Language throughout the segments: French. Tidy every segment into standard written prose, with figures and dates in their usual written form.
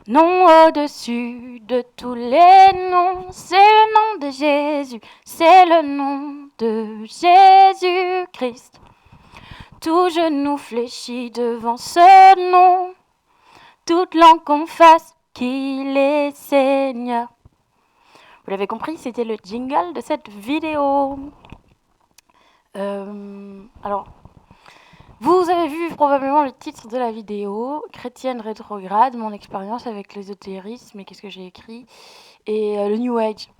Nom au-dessus de tous les noms, c'est le nom de Jésus, c'est le nom de Jésus-Christ. Tout genou fléchit devant ce nom, toute langue confesse qu'il est Seigneur. Vous l'avez compris, c'était le jingle de cette vidéo. Alors, vous avez vu probablement le titre de la vidéo, Chrétienne rétrograde, mon expérience avec l'ésotérisme et qu'est-ce que j'ai écrit, et le New Age.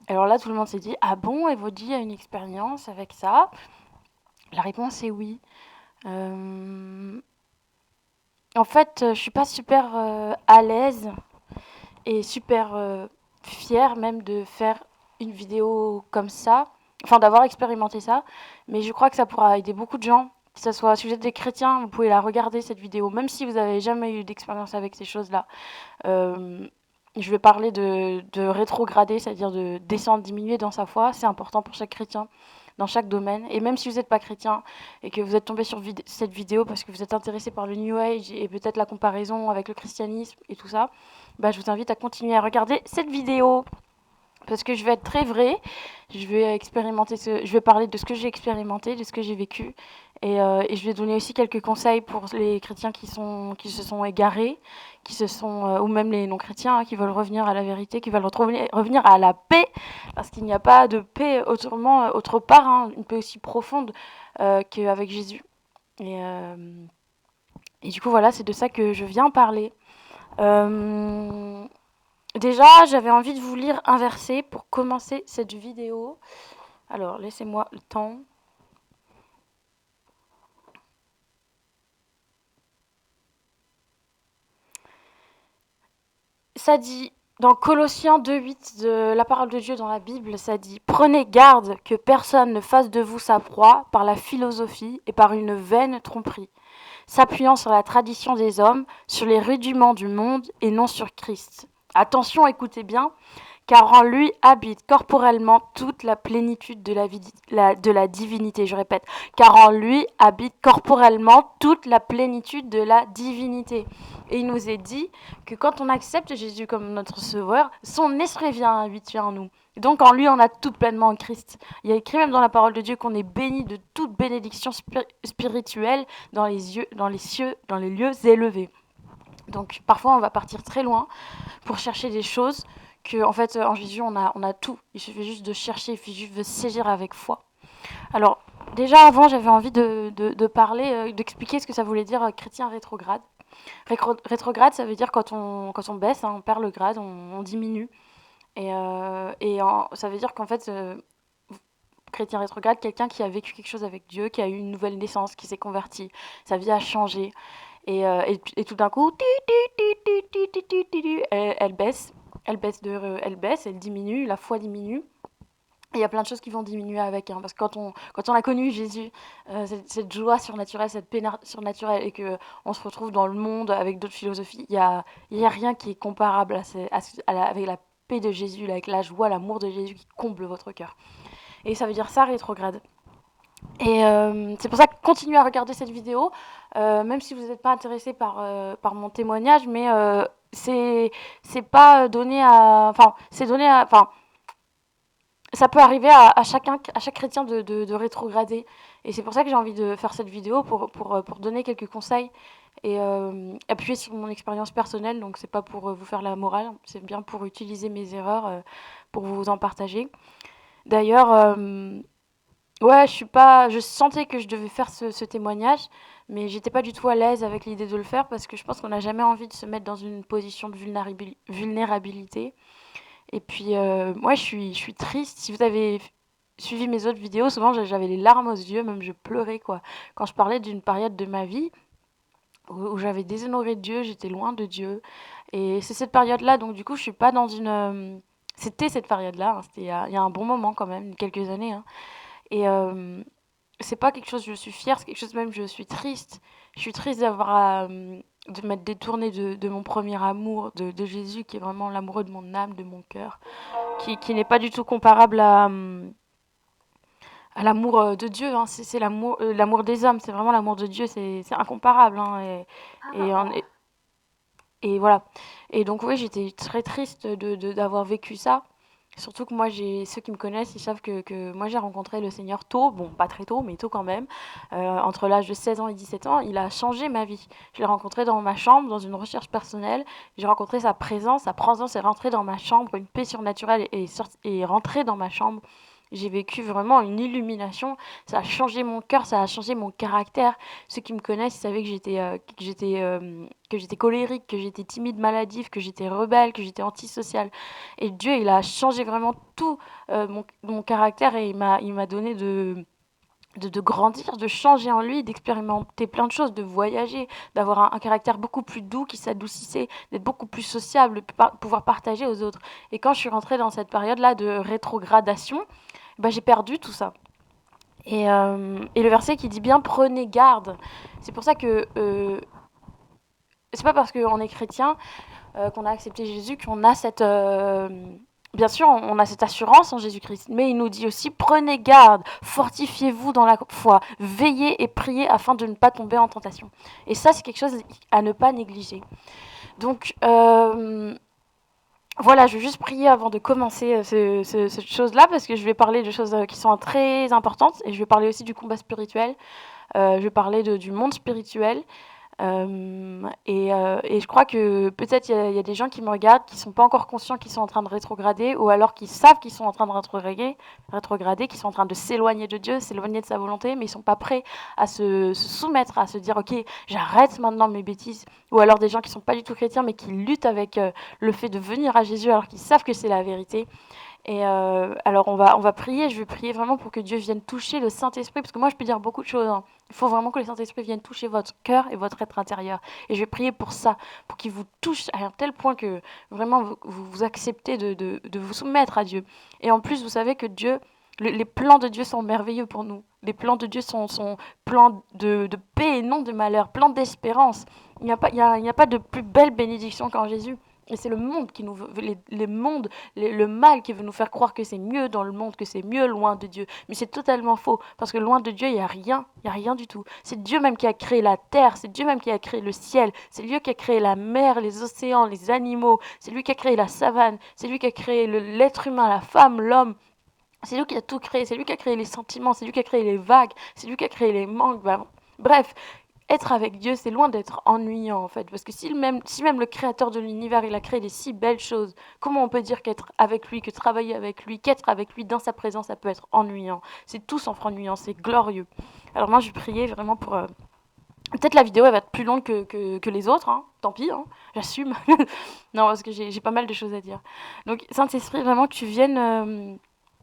Alors là, tout le monde s'est dit, ah bon, Evody a une expérience avec ça? La réponse est oui. En fait, je suis pas super à l'aise et super fière même de faire une vidéo comme ça, enfin d'avoir expérimenté ça, mais je crois que ça pourra aider beaucoup de gens. Que ce soit, si vous êtes des chrétiens, vous pouvez la regarder cette vidéo, même si vous n'avez jamais eu d'expérience avec ces choses-là. Euh, je vais parler de rétrograder, c'est-à-dire de descendre, diminuer dans sa foi. C'est important pour chaque chrétien, dans chaque domaine. Et même si vous n'êtes pas chrétien et que vous êtes tombé sur cette vidéo parce que vous êtes intéressé par le New Age et peut-être la comparaison avec le christianisme et tout ça, bah, je vous invite à continuer à regarder cette vidéo. Parce que je vais être très vraie, je vais je vais parler de ce que j'ai expérimenté, de ce que j'ai vécu, et je vais donner aussi quelques conseils pour les chrétiens qui se sont égarés, ou même les non-chrétiens qui veulent revenir à la vérité, qui veulent revenir à la paix, parce qu'il n'y a pas de paix autre part, hein, une paix aussi profonde qu'avec Jésus. Et, euh, et du coup, voilà, c'est de ça que je viens parler. Euh, Déjà, j'avais envie de vous lire un verset pour commencer cette vidéo. Alors, laissez-moi le temps. Ça dit, dans Colossiens 2,8 de la parole de Dieu dans la Bible, ça dit « Prenez garde que personne ne fasse de vous sa proie par la philosophie et par une vaine tromperie, s'appuyant sur la tradition des hommes, sur les rudiments du monde et non sur Christ. » Attention, écoutez bien, car en lui habite corporellement toute la plénitude de la divinité. Je répète, car en lui habite corporellement toute la plénitude de la divinité. Et il nous est dit que quand on accepte Jésus comme notre sauveur, son esprit vient habiter en nous. Et donc en lui, on a tout pleinement en Christ. Il y a écrit même dans la parole de Dieu qu'on est béni de toute bénédiction spirituelle dans les cieux, dans les lieux élevés. Donc parfois, on va partir très loin pour chercher des choses que, en fait, en Jésus, on a tout. Il suffit juste de chercher, il suffit juste de saisir avec foi. Alors, déjà avant, j'avais envie de parler, d'expliquer ce que ça voulait dire chrétien rétrograde. Rétrograde, ça veut dire quand on baisse, hein, on perd le grade, on diminue. Ça veut dire qu'en fait, chrétien rétrograde, quelqu'un qui a vécu quelque chose avec Dieu, qui a eu une nouvelle naissance, qui s'est converti, sa vie a changé. Et tout d'un coup, elle baisse, elle baisse, elle diminue, la foi diminue. Et il y a plein de choses qui vont diminuer avec, hein, parce que quand on a connu Jésus, cette joie surnaturelle, cette paix surnaturelle, et qu'on se retrouve dans le monde avec d'autres philosophies, il y a rien qui est comparable avec la paix de Jésus, avec la joie, l'amour de Jésus qui comble votre cœur. Et ça veut dire ça, rétrograde. Et c'est pour ça que continuez à regarder cette vidéo, même si vous n'êtes pas intéressé par mon témoignage, mais c'est pas donné à, enfin c'est donné à, enfin ça peut arriver à chaque chrétien de rétrograder. Et c'est pour ça que j'ai envie de faire cette vidéo pour donner quelques conseils et appuyer sur mon expérience personnelle. Donc c'est pas pour vous faire la morale, c'est bien pour utiliser mes erreurs pour vous en partager. D'ailleurs, ouais, je sentais que je devais faire ce témoignage, mais j'étais pas du tout à l'aise avec l'idée de le faire parce que je pense qu'on n'a jamais envie de se mettre dans une position de vulnérabilité. Et puis, moi, je suis triste. Si vous avez suivi mes autres vidéos, souvent j'avais les larmes aux yeux, même je pleurais, quoi. Quand je parlais d'une période de ma vie où j'avais déshonoré Dieu, j'étais loin de Dieu. Et c'est cette période-là, donc du coup, je suis pas dans une. C'était cette période-là, hein, c'était il y a un bon moment quand même, quelques années, hein. Et c'est pas quelque chose, je suis fière, c'est quelque chose même, je suis triste. Je suis triste de m'être détournée de mon premier amour, de Jésus, qui est vraiment l'amoureux de mon âme, de mon cœur, qui n'est pas du tout comparable à l'amour de Dieu, hein. C'est l'amour des hommes, c'est vraiment l'amour de Dieu, c'est incomparable, hein. Et, on, Et voilà. Et donc oui, j'étais très triste d'avoir vécu ça. Surtout que moi, ceux qui me connaissent, ils savent que moi j'ai rencontré le Seigneur tôt, bon pas très tôt, mais tôt quand même, entre l'âge de 16 ans et 17 ans, il a changé ma vie. Je l'ai rencontré dans ma chambre, dans une recherche personnelle, j'ai rencontré sa présence est rentrée dans ma chambre, une paix surnaturelle est rentrée dans ma chambre. J'ai vécu vraiment une illumination, ça a changé mon cœur, ça a changé mon caractère. Ceux qui me connaissent, ils savaient que j'étais colérique, que j'étais timide, maladive, que j'étais rebelle, que j'étais antisociale. Et Dieu, il a changé vraiment tout mon caractère et il m'a donné de grandir, de changer en lui, d'expérimenter plein de choses, de voyager, d'avoir un caractère beaucoup plus doux qui s'adoucissait, d'être beaucoup plus sociable, de pouvoir partager aux autres. Et quand je suis rentrée dans cette période-là de rétrogradation, bah, j'ai perdu tout ça. Et le verset qui dit bien prenez garde. C'est pour ça que c'est pas parce qu'on est chrétien qu'on a accepté Jésus qu'on a cette bien sûr on a cette assurance en Jésus-Christ, mais il nous dit aussi prenez garde, fortifiez-vous dans la foi, veillez et priez afin de ne pas tomber en tentation. Et ça c'est quelque chose à ne pas négliger. Donc voilà, je vais juste prier avant de commencer cette chose-là, parce que je vais parler de choses qui sont très importantes, et je vais parler aussi du combat spirituel, je vais parler du monde spirituel, et je crois que peut-être il y a des gens qui me regardent qui sont pas encore conscients qu'ils sont en train de rétrograder, ou alors qui savent qu'ils sont en train de rétrograder, qui sont en train de s'éloigner de Dieu, s'éloigner de sa volonté, mais ils sont pas prêts à se soumettre, à se dire ok, j'arrête maintenant mes bêtises, ou alors des gens qui sont pas du tout chrétiens mais qui luttent avec le fait de venir à Jésus alors qu'ils savent que c'est la vérité. Et alors on va prier, je vais prier vraiment pour que Dieu vienne toucher le Saint-Esprit, parce que moi je peux dire beaucoup de choses, hein. Il faut vraiment que le Saint-Esprit vienne toucher votre cœur et votre être intérieur. Et je vais prier pour ça, pour qu'il vous touche à un tel point que vraiment vous acceptez de vous soumettre à Dieu. Et en plus, vous savez que Dieu, les plans de Dieu sont merveilleux pour nous. Les plans de Dieu sont plans de paix et non de malheur, plans d'espérance. Il n'y a pas de plus belle bénédiction qu'en Jésus. Et c'est le monde qui nous veut, le mal qui veut nous faire croire que c'est mieux dans le monde, que c'est mieux loin de Dieu. Mais c'est totalement faux, parce que loin de Dieu, il y a rien du tout. C'est Dieu même qui a créé la terre, c'est Dieu même qui a créé le ciel, c'est lui qui a créé la mer, les océans, les animaux, c'est lui qui a créé la savane, c'est lui qui a créé l'être humain, la femme, l'homme. C'est lui qui a tout créé, c'est lui qui a créé les sentiments, c'est lui qui a créé les vagues, c'est lui qui a créé les manques. Bref, être avec Dieu, c'est loin d'être ennuyant en fait, parce que si même le créateur de l'univers, il a créé des si belles choses, comment on peut dire qu'être avec lui, que travailler avec lui, qu'être avec lui dans sa présence, ça peut être ennuyant? C'est tout sauf ennuyant, c'est glorieux. Alors moi, je priais vraiment pour... Peut-être la vidéo, elle va être plus longue que les autres, hein. Tant pis, hein. J'assume. Non, parce que j'ai pas mal de choses à dire. Donc, Saint-Esprit, vraiment que tu viennes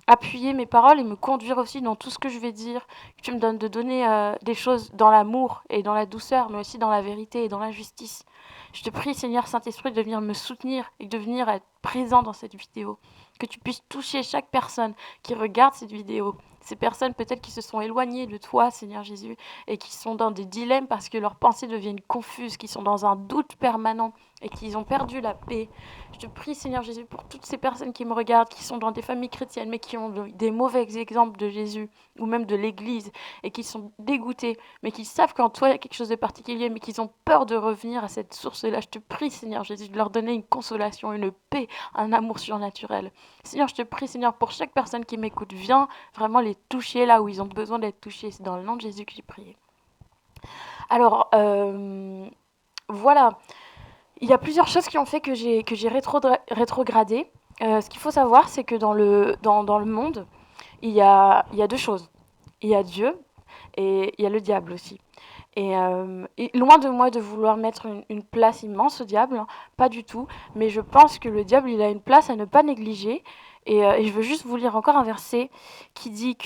appuyer mes paroles et me conduire aussi dans tout ce que je vais dire, que tu me donnes de donner des choses dans l'amour et dans la douceur, mais aussi dans la vérité et dans la justice. Je te prie, Seigneur Saint-Esprit, de venir me soutenir et de venir être présent dans cette vidéo. Que tu puisses toucher chaque personne qui regarde cette vidéo. Ces personnes peut-être qui se sont éloignées de toi, Seigneur Jésus, et qui sont dans des dilemmes parce que leurs pensées deviennent confuses, qui sont dans un doute permanent et qu'ils ont perdu la paix. Je te prie, Seigneur Jésus, pour toutes ces personnes qui me regardent, qui sont dans des familles chrétiennes, mais qui ont des mauvais exemples de Jésus, ou même de l'Église, et qui sont dégoûtés, mais qui savent qu'en toi, il y a quelque chose de particulier, mais qu'ils ont peur de revenir à cette source-là. Je te prie, Seigneur Jésus, de leur donner une consolation, une paix, un amour surnaturel. Seigneur, je te prie, Seigneur, pour chaque personne qui m'écoute, viens vraiment les toucher là où ils ont besoin d'être touchés. C'est dans le nom de Jésus que j'ai prié. Alors, voilà. Il y a plusieurs choses qui ont fait que j'ai rétrogradé. Ce qu'il faut savoir, c'est que dans le monde, il y a deux choses. Il y a Dieu et il y a le diable aussi. Et loin de moi de vouloir mettre une place immense au diable, hein, pas du tout. Mais je pense que le diable, il a une place à ne pas négliger. Et je veux juste vous lire encore un verset qui dit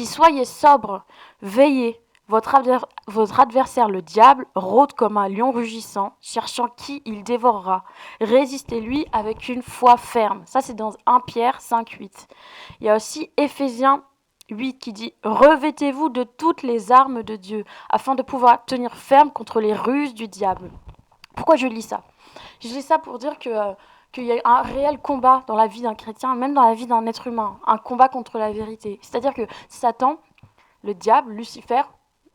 soyez sobre, veillez. Votre adversaire, le diable, rôde comme un lion rugissant, cherchant qui il dévorera. Résistez-lui avec une foi ferme. Ça, c'est dans 1 Pierre 5,8. Il y a aussi Éphésiens 8 qui dit « Revêtez-vous de toutes les armes de Dieu, afin de pouvoir tenir ferme contre les ruses du diable. » Pourquoi je lis ça? Je lis ça pour dire qu'il y a un réel combat dans la vie d'un chrétien, même dans la vie d'un être humain, un combat contre la vérité. C'est-à-dire que Satan, le diable, Lucifer,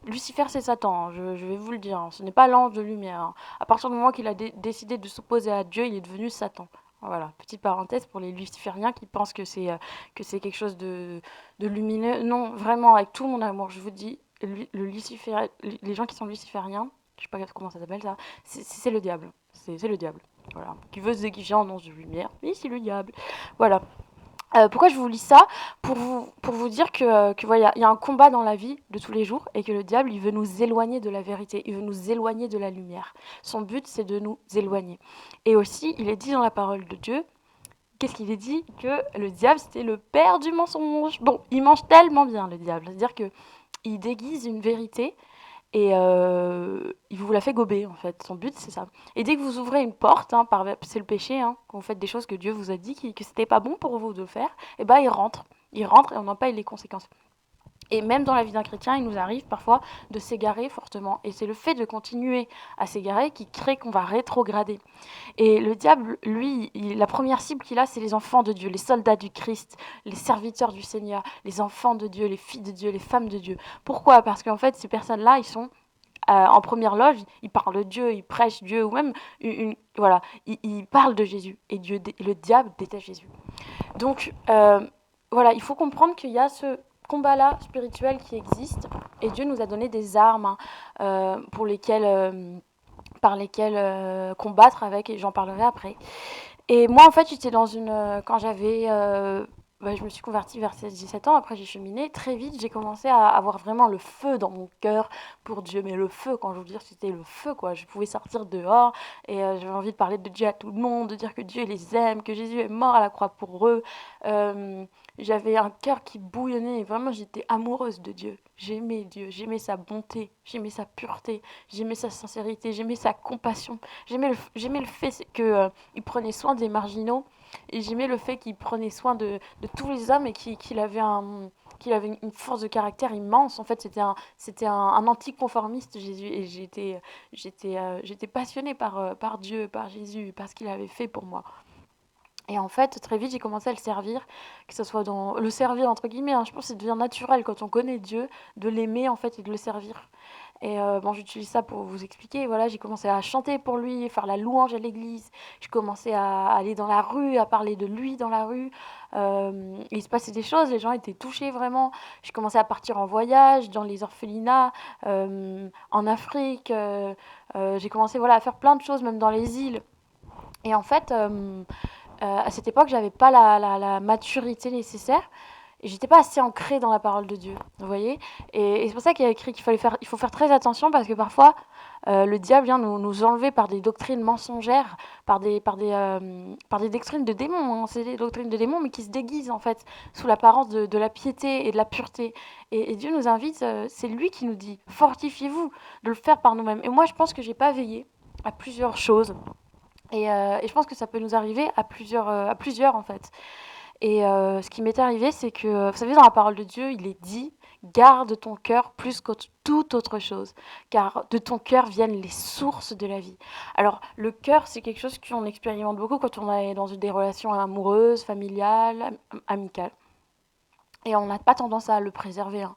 Lucifer, c'est Satan, hein, je vais vous le dire, hein, ce n'est pas l'ange de lumière, hein. À partir du moment qu'il a décidé de s'opposer à Dieu, il est devenu Satan. Voilà, petite parenthèse pour les lucifériens qui pensent que c'est quelque chose de lumineux. Non, vraiment, avec tout mon amour, je vous dis, les gens qui sont lucifériens, je sais pas comment ça s'appelle ça, c'est le diable. C'est le diable. Voilà. Qui veut se déguiser en ange de lumière, mais c'est le diable. Voilà. Pourquoi je vous lis ça? Pour vous dire que voilà, il y a un combat dans la vie de tous les jours et que le diable, il veut nous éloigner de la vérité, il veut nous éloigner de la lumière. Son but, c'est de nous éloigner. Et aussi, il est dit dans la parole de Dieu, qu'est-ce qu'il est dit? Que le diable, c'était le père du mensonge. Bon, il mange tellement bien, le diable. C'est-à-dire qu'il déguise une vérité et il vous la fait gober, en fait. Son but, c'est ça. Et dès que vous ouvrez une porte, hein, c'est le péché, hein, quand vous faites des choses que Dieu vous a dit que c'était pas bon pour vous de faire, et ben il rentre. Il rentre et on en paye les conséquences. Et même dans la vie d'un chrétien, il nous arrive parfois de s'égarer fortement. Et c'est le fait de continuer à s'égarer qui crée qu'on va rétrograder. Et le diable, lui, la première cible qu'il a, c'est les enfants de Dieu, les soldats du Christ, les serviteurs du Seigneur, les enfants de Dieu, les filles de Dieu, les femmes de Dieu. Pourquoi? Parce qu'en fait, ces personnes-là, ils sont en première loge, ils parlent de Dieu, ils prêchent Dieu, ou même, voilà, ils parlent de Jésus. Et le diable déteste Jésus. Donc, voilà, il faut comprendre qu'il y a ce combat-là spirituel qui existe. Et Dieu nous a donné des armes, hein, par lesquelles combattre avec, et j'en parlerai après. Et moi, en fait, j'étais dans quand j'avais je me suis convertie vers 16-17 ans, après j'ai cheminé. Très vite, j'ai commencé à avoir vraiment le feu dans mon cœur pour Dieu. Mais le feu, quand je veux dire, c'était le feu, quoi. Je pouvais sortir dehors et j'avais envie de parler de Dieu à tout le monde, de dire que Dieu les aime, que Jésus est mort à la croix pour eux. Euh, J'avais un cœur qui bouillonnait et vraiment j'étais amoureuse de Dieu, j'aimais sa bonté, j'aimais sa pureté, j'aimais sa sincérité, j'aimais sa compassion. J'aimais le fait qu'il prenait soin des marginaux. Et j'aimais le fait qu'il prenait soin de tous les hommes et qu'il avait qu'il avait une force de caractère immense. En fait, un anticonformiste, Jésus. Et j'étais passionnée par Dieu, par Jésus, par ce qu'il avait fait pour moi. Et en fait, très vite, j'ai commencé à le servir, que ce soit dans le servir entre guillemets, hein. Je pense que ça devient naturel quand on connaît Dieu, de l'aimer en fait et de le servir. Et bon, j'utilise ça pour vous expliquer. Voilà, j'ai commencé à chanter pour lui, faire la louange à l'église. J'ai commencé à aller dans la rue, à parler de lui dans la rue. Il se passait des choses, les gens étaient touchés vraiment. J'ai commencé à partir en voyage, dans les orphelinats, en Afrique. J'ai commencé voilà, à faire plein de choses, même dans les îles. Et en fait, à cette époque, j'avais pas la maturité nécessaire. Et j'étais pas assez ancrée dans la parole de Dieu, vous voyez. Et c'est pour ça qu'il y a écrit il faut faire très attention parce que parfois le diable vient nous enlever par des doctrines mensongères, par des doctrines de démons, hein. C'est des doctrines de démons mais qui se déguisent en fait sous l'apparence de la piété et de la pureté. Et Dieu nous invite, c'est lui qui nous dit fortifiez-vous de le faire par nous-mêmes. Et moi je pense que j'ai pas veillé à plusieurs choses. Et je pense que ça peut nous arriver à plusieurs en fait. Et ce qui m'est arrivé, c'est que, vous savez, dans la parole de Dieu, il est dit, garde ton cœur plus que toute autre chose, car de ton cœur viennent les sources de la vie. Alors, le cœur, c'est quelque chose qu'on expérimente beaucoup quand on est dans des relations amoureuses, familiales, amicales. Et on n'a pas tendance à le préserver, hein.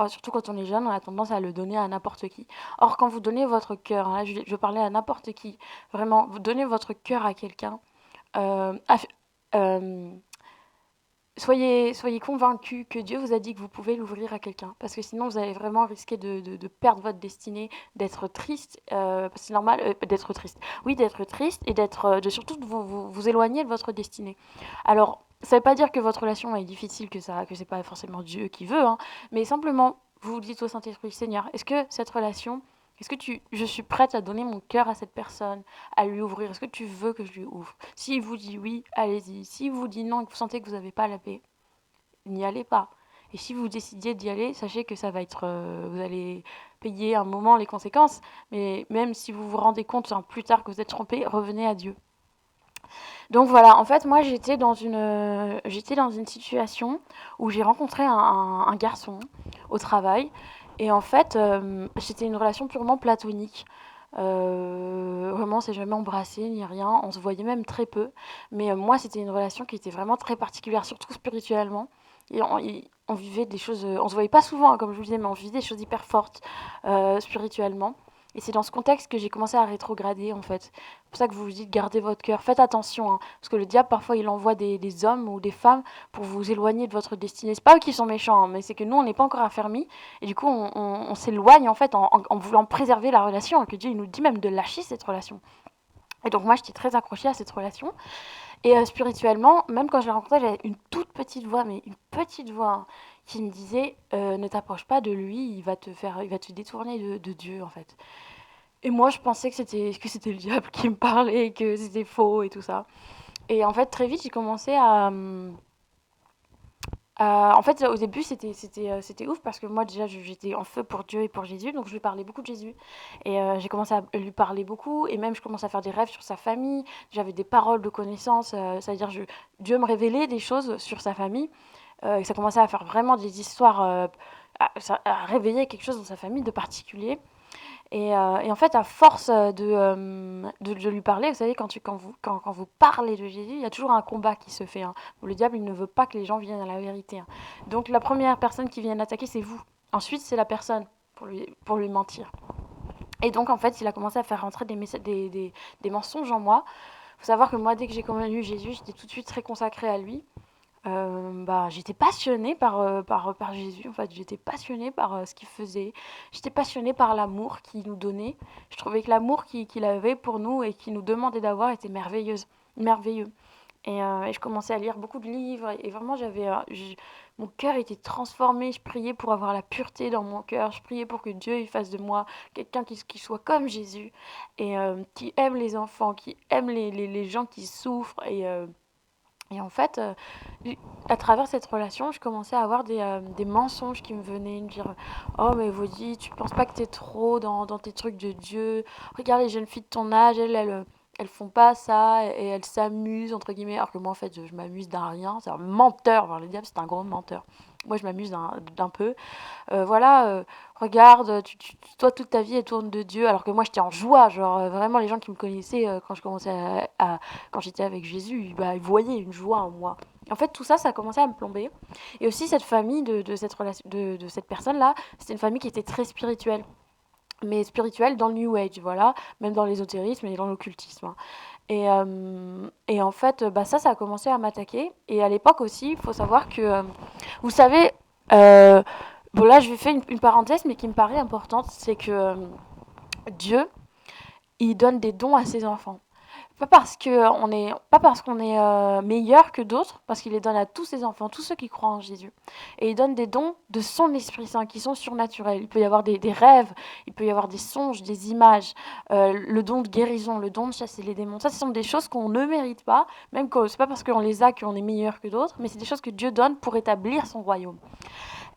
Surtout quand on est jeune, on a tendance à le donner à n'importe qui. Or, quand vous donnez votre cœur, hein, là je parlais à n'importe qui, vraiment, vous donnez votre cœur à quelqu'un, euh, euh, soyez convaincus que Dieu vous a dit que vous pouvez l'ouvrir à quelqu'un. Parce que sinon, vous allez vraiment risquer de perdre votre destinée, d'être triste. C'est normal d'être triste. Oui, d'être triste et surtout de vous éloigner de votre destinée. Alors, ça ne veut pas dire que votre relation est difficile, que c'est pas forcément Dieu qui veut, hein, mais simplement, vous dites au Saint-Esprit, Seigneur, je suis prête à donner mon cœur à cette personne, à lui ouvrir. Est-ce que tu veux que je lui ouvre? S'il vous dit oui, allez-y. S'il vous dit non et que vous sentez que vous n'avez pas la paix, n'y allez pas. Et si vous décidiez d'y aller, sachez que ça va être, vous allez payer un moment les conséquences. Mais même si vous vous rendez compte plus tard que vous êtes trompé, revenez à Dieu. Donc voilà, en fait, moi j'étais dans une situation où j'ai rencontré un garçon au travail. Et en fait, c'était une relation purement platonique. Vraiment, on s'est jamais embrassé ni rien. On se voyait même très peu. Mais moi, c'était une relation qui était vraiment très particulière, surtout spirituellement. Et on vivait des choses, on se voyait pas souvent, hein, comme je vous disais, mais on vivait des choses hyper fortes spirituellement. Et c'est dans ce contexte que j'ai commencé à rétrograder, en fait. C'est pour ça que vous vous dites, gardez votre cœur. Faites attention, hein, parce que le diable, parfois, il envoie des hommes ou des femmes pour vous éloigner de votre destinée. C'est pas eux qui sont méchants, hein, mais c'est que nous, on n'est pas encore affermis. Et du coup, on s'éloigne, en fait, en voulant préserver la relation. Que Dieu, il nous dit même de lâcher cette relation. Et donc, moi, j'étais très accrochée à cette relation. Et spirituellement, même quand je l'ai rencontré, j'avais une toute petite voix, mais une petite voix, hein, qui me disait ne t'approche pas de lui, il va te détourner de Dieu, en fait. Et moi, je pensais que c'était le diable qui me parlait, que c'était faux et tout ça. Et en fait, très vite, j'ai commencé en fait, au début, c'était ouf parce que moi, déjà, j'étais en feu pour Dieu et pour Jésus, donc je lui parlais beaucoup de Jésus. Et j'ai commencé à lui parler beaucoup, et même je commençais à faire des rêves sur sa famille. J'avais des paroles de connaissance, c'est-à-dire Dieu me révélait des choses sur sa famille. Et ça commençait à faire vraiment des histoires, à réveiller quelque chose dans sa famille de particulier. Et en fait, à force de lui parler, vous savez, quand vous parlez de Jésus, il y a toujours un combat qui se fait, hein. Le diable, il ne veut pas que les gens viennent à la vérité, hein. Donc la première personne qui vient l'attaquer, c'est vous. Ensuite, c'est la personne pour lui mentir. Et donc, en fait, il a commencé à faire rentrer des mensonges en moi. Il faut savoir que moi, dès que j'ai connu Jésus, j'étais tout de suite très consacrée à lui. J'étais passionnée par Jésus, en fait. J'étais passionnée par ce qu'il faisait. J'étais passionnée par l'amour qu'il nous donnait. Je trouvais que l'amour qu'il avait pour nous et qu'il nous demandait d'avoir était merveilleux. Et je commençais à lire beaucoup de livres. Et vraiment, mon cœur était transformé. Je priais pour avoir la pureté dans mon cœur. Je priais pour que Dieu il fasse de moi quelqu'un qui soit comme Jésus. Et qui aime les enfants, qui aime les gens qui souffrent. Et en fait, à travers cette relation, je commençais à avoir des mensonges qui me venaient me dire oh, mais Vaudi, tu penses pas que t'es trop dans tes trucs de Dieu? Regarde les jeunes filles de ton âge, elles font pas ça et elles s'amusent, entre guillemets. Alors que moi, en fait, je m'amuse d'un rien. C'est un menteur. Enfin, le diable, c'est un gros menteur. Moi, je m'amuse d'un peu. Voilà, regarde, toi, toute ta vie, elle tourne de Dieu. Alors que moi, j'étais en joie. Genre, vraiment, les gens qui me connaissaient quand je commençais quand j'étais avec Jésus, bah, ils voyaient une joie en moi. En fait, tout ça, ça a commencé à me plomber. Et aussi, cette famille de cette relation, de cette personne-là, c'était une famille qui était très spirituelle. Mais spirituelle dans le New Age, voilà, même dans l'ésotérisme et dans l'occultisme, hein. Et en fait, bah, ça a commencé à m'attaquer. Et à l'époque aussi, il faut savoir que, vous savez, euh, bon là je vais faire une parenthèse, mais qui me paraît importante, c'est que Dieu, il donne des dons à ses enfants. Pas parce qu'on est meilleur que d'autres, parce qu'il les donne à tous ses enfants, tous ceux qui croient en Jésus. Et il donne des dons de son Esprit Saint qui sont surnaturels. Il peut y avoir des rêves, il peut y avoir des songes, des images, le don de guérison, le don de chasser les démons. Ça, ce sont des choses qu'on ne mérite pas, même que c'est pas parce qu'on les a qu'on est meilleur que d'autres, mais c'est des choses que Dieu donne pour établir son royaume.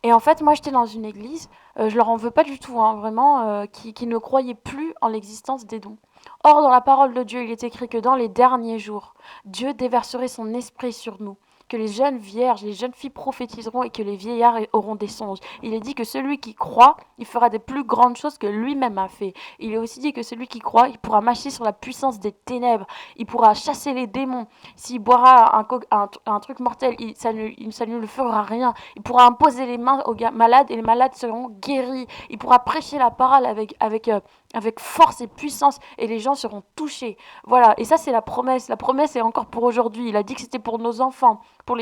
Et en fait, moi, j'étais dans une église, je leur en veux pas du tout, hein, vraiment, qui ne croyait plus en l'existence des dons. Or, dans la parole de Dieu, il est écrit que dans les derniers jours, Dieu déverserait son esprit sur nous, que les jeunes vierges, les jeunes filles prophétiseront et que les vieillards auront des songes. Il est dit que celui qui croit, il fera des plus grandes choses que lui-même a fait. Il est aussi dit que celui qui croit, il pourra marcher sur la puissance des ténèbres, il pourra chasser les démons. S'il boira un truc mortel, ça ne lui fera rien. Il pourra imposer les mains aux malades et les malades seront guéris. Il pourra prêcher la parole avec force et puissance et les gens seront touchés. Voilà, et ça c'est la promesse. La promesse est encore pour aujourd'hui. Il a dit que c'était pour nos enfants, pour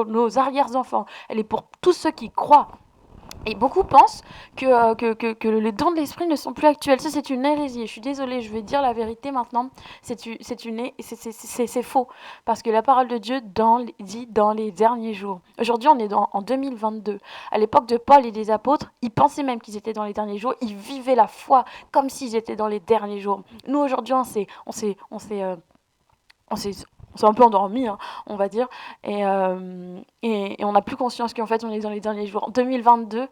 nos arrière-enfants. Elle est pour tous ceux qui croient. Et beaucoup pensent que les dons de l'esprit ne sont plus actuels. Ça, c'est une hérésie. Je suis désolée, je vais dire la vérité maintenant. C'est faux. Parce que la parole de Dieu dit dans les derniers jours. Aujourd'hui, on est en 2022. À l'époque de Paul et des apôtres, ils pensaient même qu'ils étaient dans les derniers jours. Ils vivaient la foi comme s'ils étaient dans les derniers jours. Nous, aujourd'hui, on s'est un peu endormi, hein, on va dire, et on n'a plus conscience qu'en fait on est dans les derniers jours. En 2022,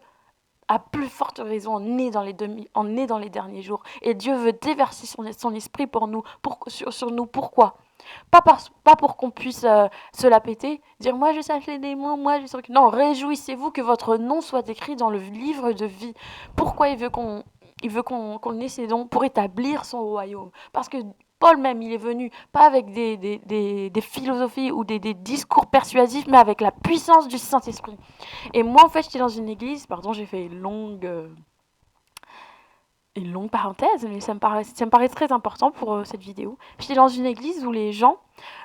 à plus forte raison, on est dans les derniers jours. Et Dieu veut déverser son esprit pour nous, sur nous. Pourquoi? Pas pour qu'on puisse se la péter, dire moi je sache les démons, moi je sais que... Non, réjouissez-vous que votre nom soit écrit dans le livre de vie. Pourquoi il veut qu'on ait ces dons? Pour établir son royaume. Parce que Paul même, il est venu pas avec des philosophies ou des discours persuasifs, mais avec la puissance du Saint-Esprit. Et moi, en fait, j'étais dans une église, pardon, j'ai fait une longue parenthèse, mais ça me paraît très important pour cette vidéo. J'étais dans une église où les gens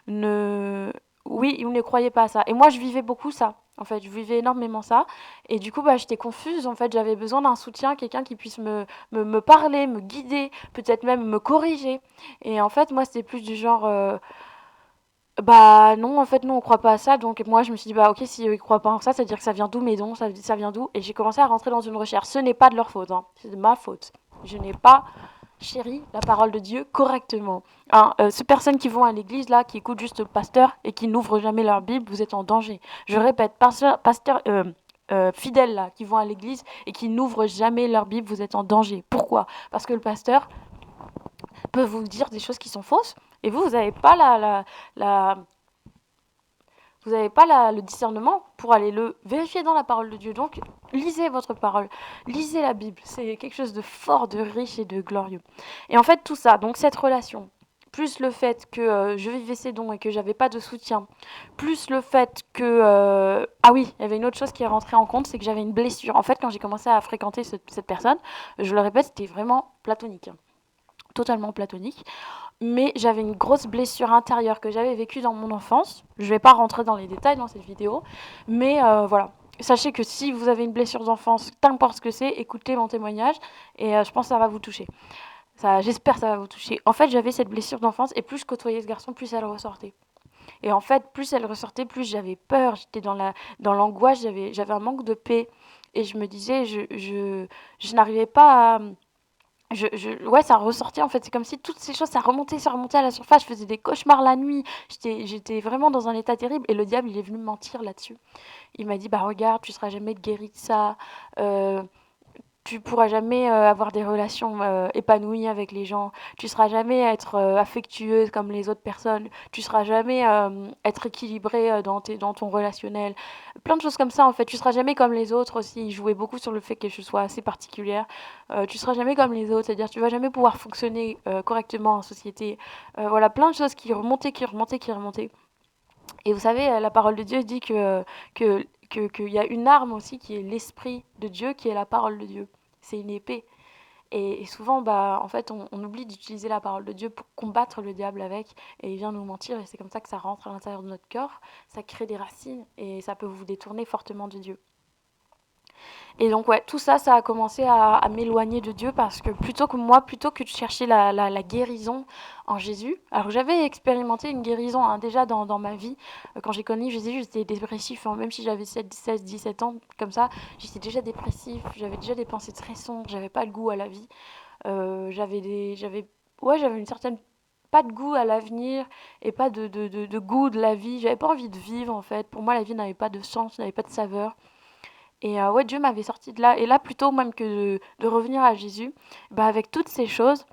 ne... Oui, ils ne croyaient pas à ça. Et moi, je vivais beaucoup ça. En fait, je vivais énormément ça. Et du coup, bah, j'étais confuse. En fait, j'avais besoin d'un soutien, quelqu'un qui puisse me parler, me guider, peut-être même me corriger. Et en fait, moi, c'était plus du genre... bah non, en fait, nous, on croit pas à ça. Donc moi, je me suis dit, bah ok, si eux, ils croient pas en ça, ça veut dire que ça vient d'où mes dons, ça vient d'où. Et j'ai commencé à rentrer dans une recherche. Ce n'est pas de leur faute, hein. C'est de ma faute. Je n'ai pas chéri la parole de Dieu correctement. Hein, ces personnes qui vont à l'église, là, qui écoutent juste le pasteur et qui n'ouvrent jamais leur Bible, vous êtes en danger. Je répète, fidèles, là, qui vont à l'église et qui n'ouvrent jamais leur Bible, vous êtes en danger. Pourquoi? Parce que le pasteur peut vous dire des choses qui sont fausses et vous n'avez pas la vous n'avez pas le discernement pour aller le vérifier dans la parole de Dieu. Donc, lisez votre parole, lisez la Bible. C'est quelque chose de fort, de riche et de glorieux. Et en fait, tout ça, donc cette relation, plus le fait que je vivais ces dons et que j'avais pas de soutien, plus le fait que... Ah oui, il y avait une autre chose qui est rentrée en compte, c'est que j'avais une blessure. En fait, quand j'ai commencé à fréquenter cette personne, je le répète, c'était vraiment platonique. Totalement platonique. Mais j'avais une grosse blessure intérieure que j'avais vécue dans mon enfance. Je ne vais pas rentrer dans les détails dans cette vidéo, mais voilà. Sachez que si vous avez une blessure d'enfance, qu'importe ce que c'est, écoutez mon témoignage et je pense que ça va vous toucher. J'espère que ça va vous toucher. En fait, j'avais cette blessure d'enfance et plus je côtoyais ce garçon, plus elle ressortait. Et en fait, plus elle ressortait, plus j'avais peur. J'étais dans l'angoisse, j'avais un manque de paix. Et je me disais, je n'arrivais pas à ouais, ça ressortait en fait. C'est comme si toutes ces choses, ça remontait à la surface. Je faisais des cauchemars la nuit. J'étais vraiment dans un état terrible. Et le diable, il est venu me mentir là-dessus. Il m'a dit, bah regarde, tu seras jamais guéri de ça. Euh, tu pourras jamais avoir des relations épanouies avec les gens. Tu seras jamais être affectueuse comme les autres personnes. Tu seras jamais être équilibrée dans ton relationnel. Plein de choses comme ça en fait. Tu seras jamais comme les autres aussi. Il jouait beaucoup sur le fait que je sois assez particulière. Tu seras jamais comme les autres, c'est-à-dire tu vas jamais pouvoir fonctionner correctement en société. Voilà, plein de choses qui remontaient, qui remontaient, qui remontaient. Et vous savez, la parole de Dieu dit qu'il y a une arme aussi qui est l'esprit de Dieu, qui est la parole de Dieu. C'est une épée. Et souvent, bah, en fait, on oublie d'utiliser la parole de Dieu pour combattre le diable avec, et il vient nous mentir, et c'est comme ça que ça rentre à l'intérieur de notre corps, ça crée des racines, et ça peut vous détourner fortement de Dieu. Et donc, ouais, tout ça, ça a commencé à m'éloigner de Dieu parce que plutôt que de chercher la guérison en Jésus, alors j'avais expérimenté une guérison hein, déjà dans ma vie. Quand j'ai connu Jésus, j'étais dépressif, hein, même si j'avais 16, 17 ans, comme ça, j'étais déjà dépressif, j'avais déjà des pensées très sombres, j'avais pas le goût à la vie. J'avais une certaine pas de goût à l'avenir et pas de goût de la vie. J'avais pas envie de vivre en fait. Pour moi, la vie n'avait pas de sens, n'avait pas de saveur. Et ouais, Dieu m'avait sorti de là. Et là, plutôt même que de revenir à Jésus, bah, avec toutes ces choses,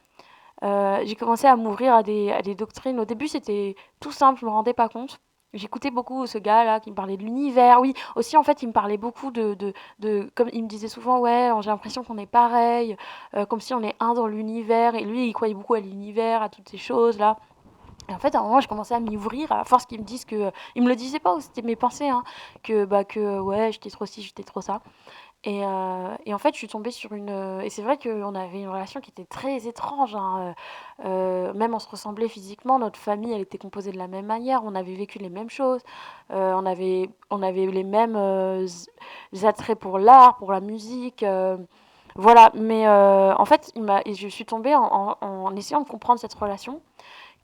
j'ai commencé à m'ouvrir à des doctrines. Au début, c'était tout simple, je me rendais pas compte. J'écoutais beaucoup ce gars-là qui me parlait de l'univers. Oui, aussi, en fait, il me parlait beaucoup comme il me disait souvent, ouais, j'ai l'impression qu'on est pareil, comme si on est un dans l'univers. Et lui, il croyait beaucoup à l'univers, à toutes ces choses-là. Et en fait, à un moment, je commençais à m'y ouvrir, à force qu'ils me disent que... Ils me le disaient pas, c'était mes pensées, hein, que ouais, j'étais trop ci, j'étais trop ça. Et en fait, je suis tombée sur une... Et c'est vrai qu'on avait une relation qui était très étrange, hein, même on se ressemblait physiquement, notre famille, elle était composée de la même manière, on avait vécu les mêmes choses, on avait les mêmes attraits pour l'art, pour la musique... voilà, mais en fait, je suis tombée en essayant de comprendre cette relation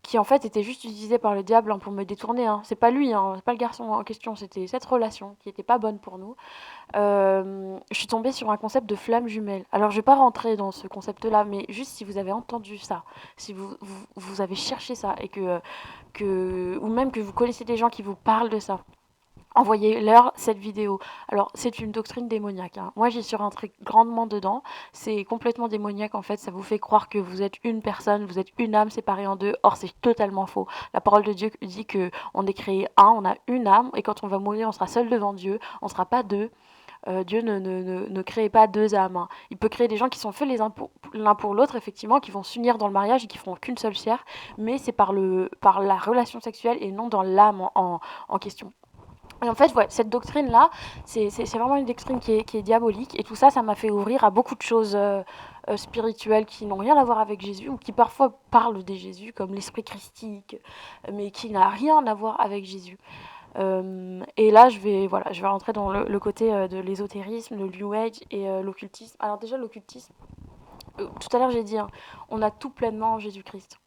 qui en fait était juste utilisé par le diable hein, pour me détourner. Hein. C'est pas lui, hein, c'est pas le garçon en question, c'était cette relation qui était pas bonne pour nous. Je suis tombée sur un concept de flamme jumelle. Alors je vais pas rentrer dans ce concept-là, mais juste si vous avez entendu ça, si vous avez cherché ça et ou même que vous connaissez des gens qui vous parlent de ça, envoyez-leur cette vidéo. Alors, c'est une doctrine démoniaque. Hein. Moi, j'y suis rentrée grandement dedans. C'est complètement démoniaque, en fait. Ça vous fait croire que vous êtes une personne, vous êtes une âme séparée en deux. Or, c'est totalement faux. La parole de Dieu dit qu'on est créé un, on a une âme, et quand on va mourir, on sera seul devant Dieu. On ne sera pas deux. Dieu ne crée pas deux âmes, hein. Il peut créer des gens qui sont faits l'un pour l'autre, effectivement, qui vont s'unir dans le mariage et qui feront qu'une seule chair, mais c'est par la relation sexuelle et non dans l'âme en question. Et en fait, ouais, cette doctrine-là, c'est vraiment une doctrine qui est diabolique. Et tout ça, ça m'a fait ouvrir à beaucoup de choses spirituelles qui n'ont rien à voir avec Jésus ou qui parfois parlent de Jésus, comme l'esprit christique, mais qui n'a rien à voir avec Jésus. Et là, je vais rentrer dans le côté de l'ésotérisme, le New Age et l'occultisme. Alors déjà, l'occultisme, tout à l'heure j'ai dit, hein, on a tout pleinement en Jésus-Christ.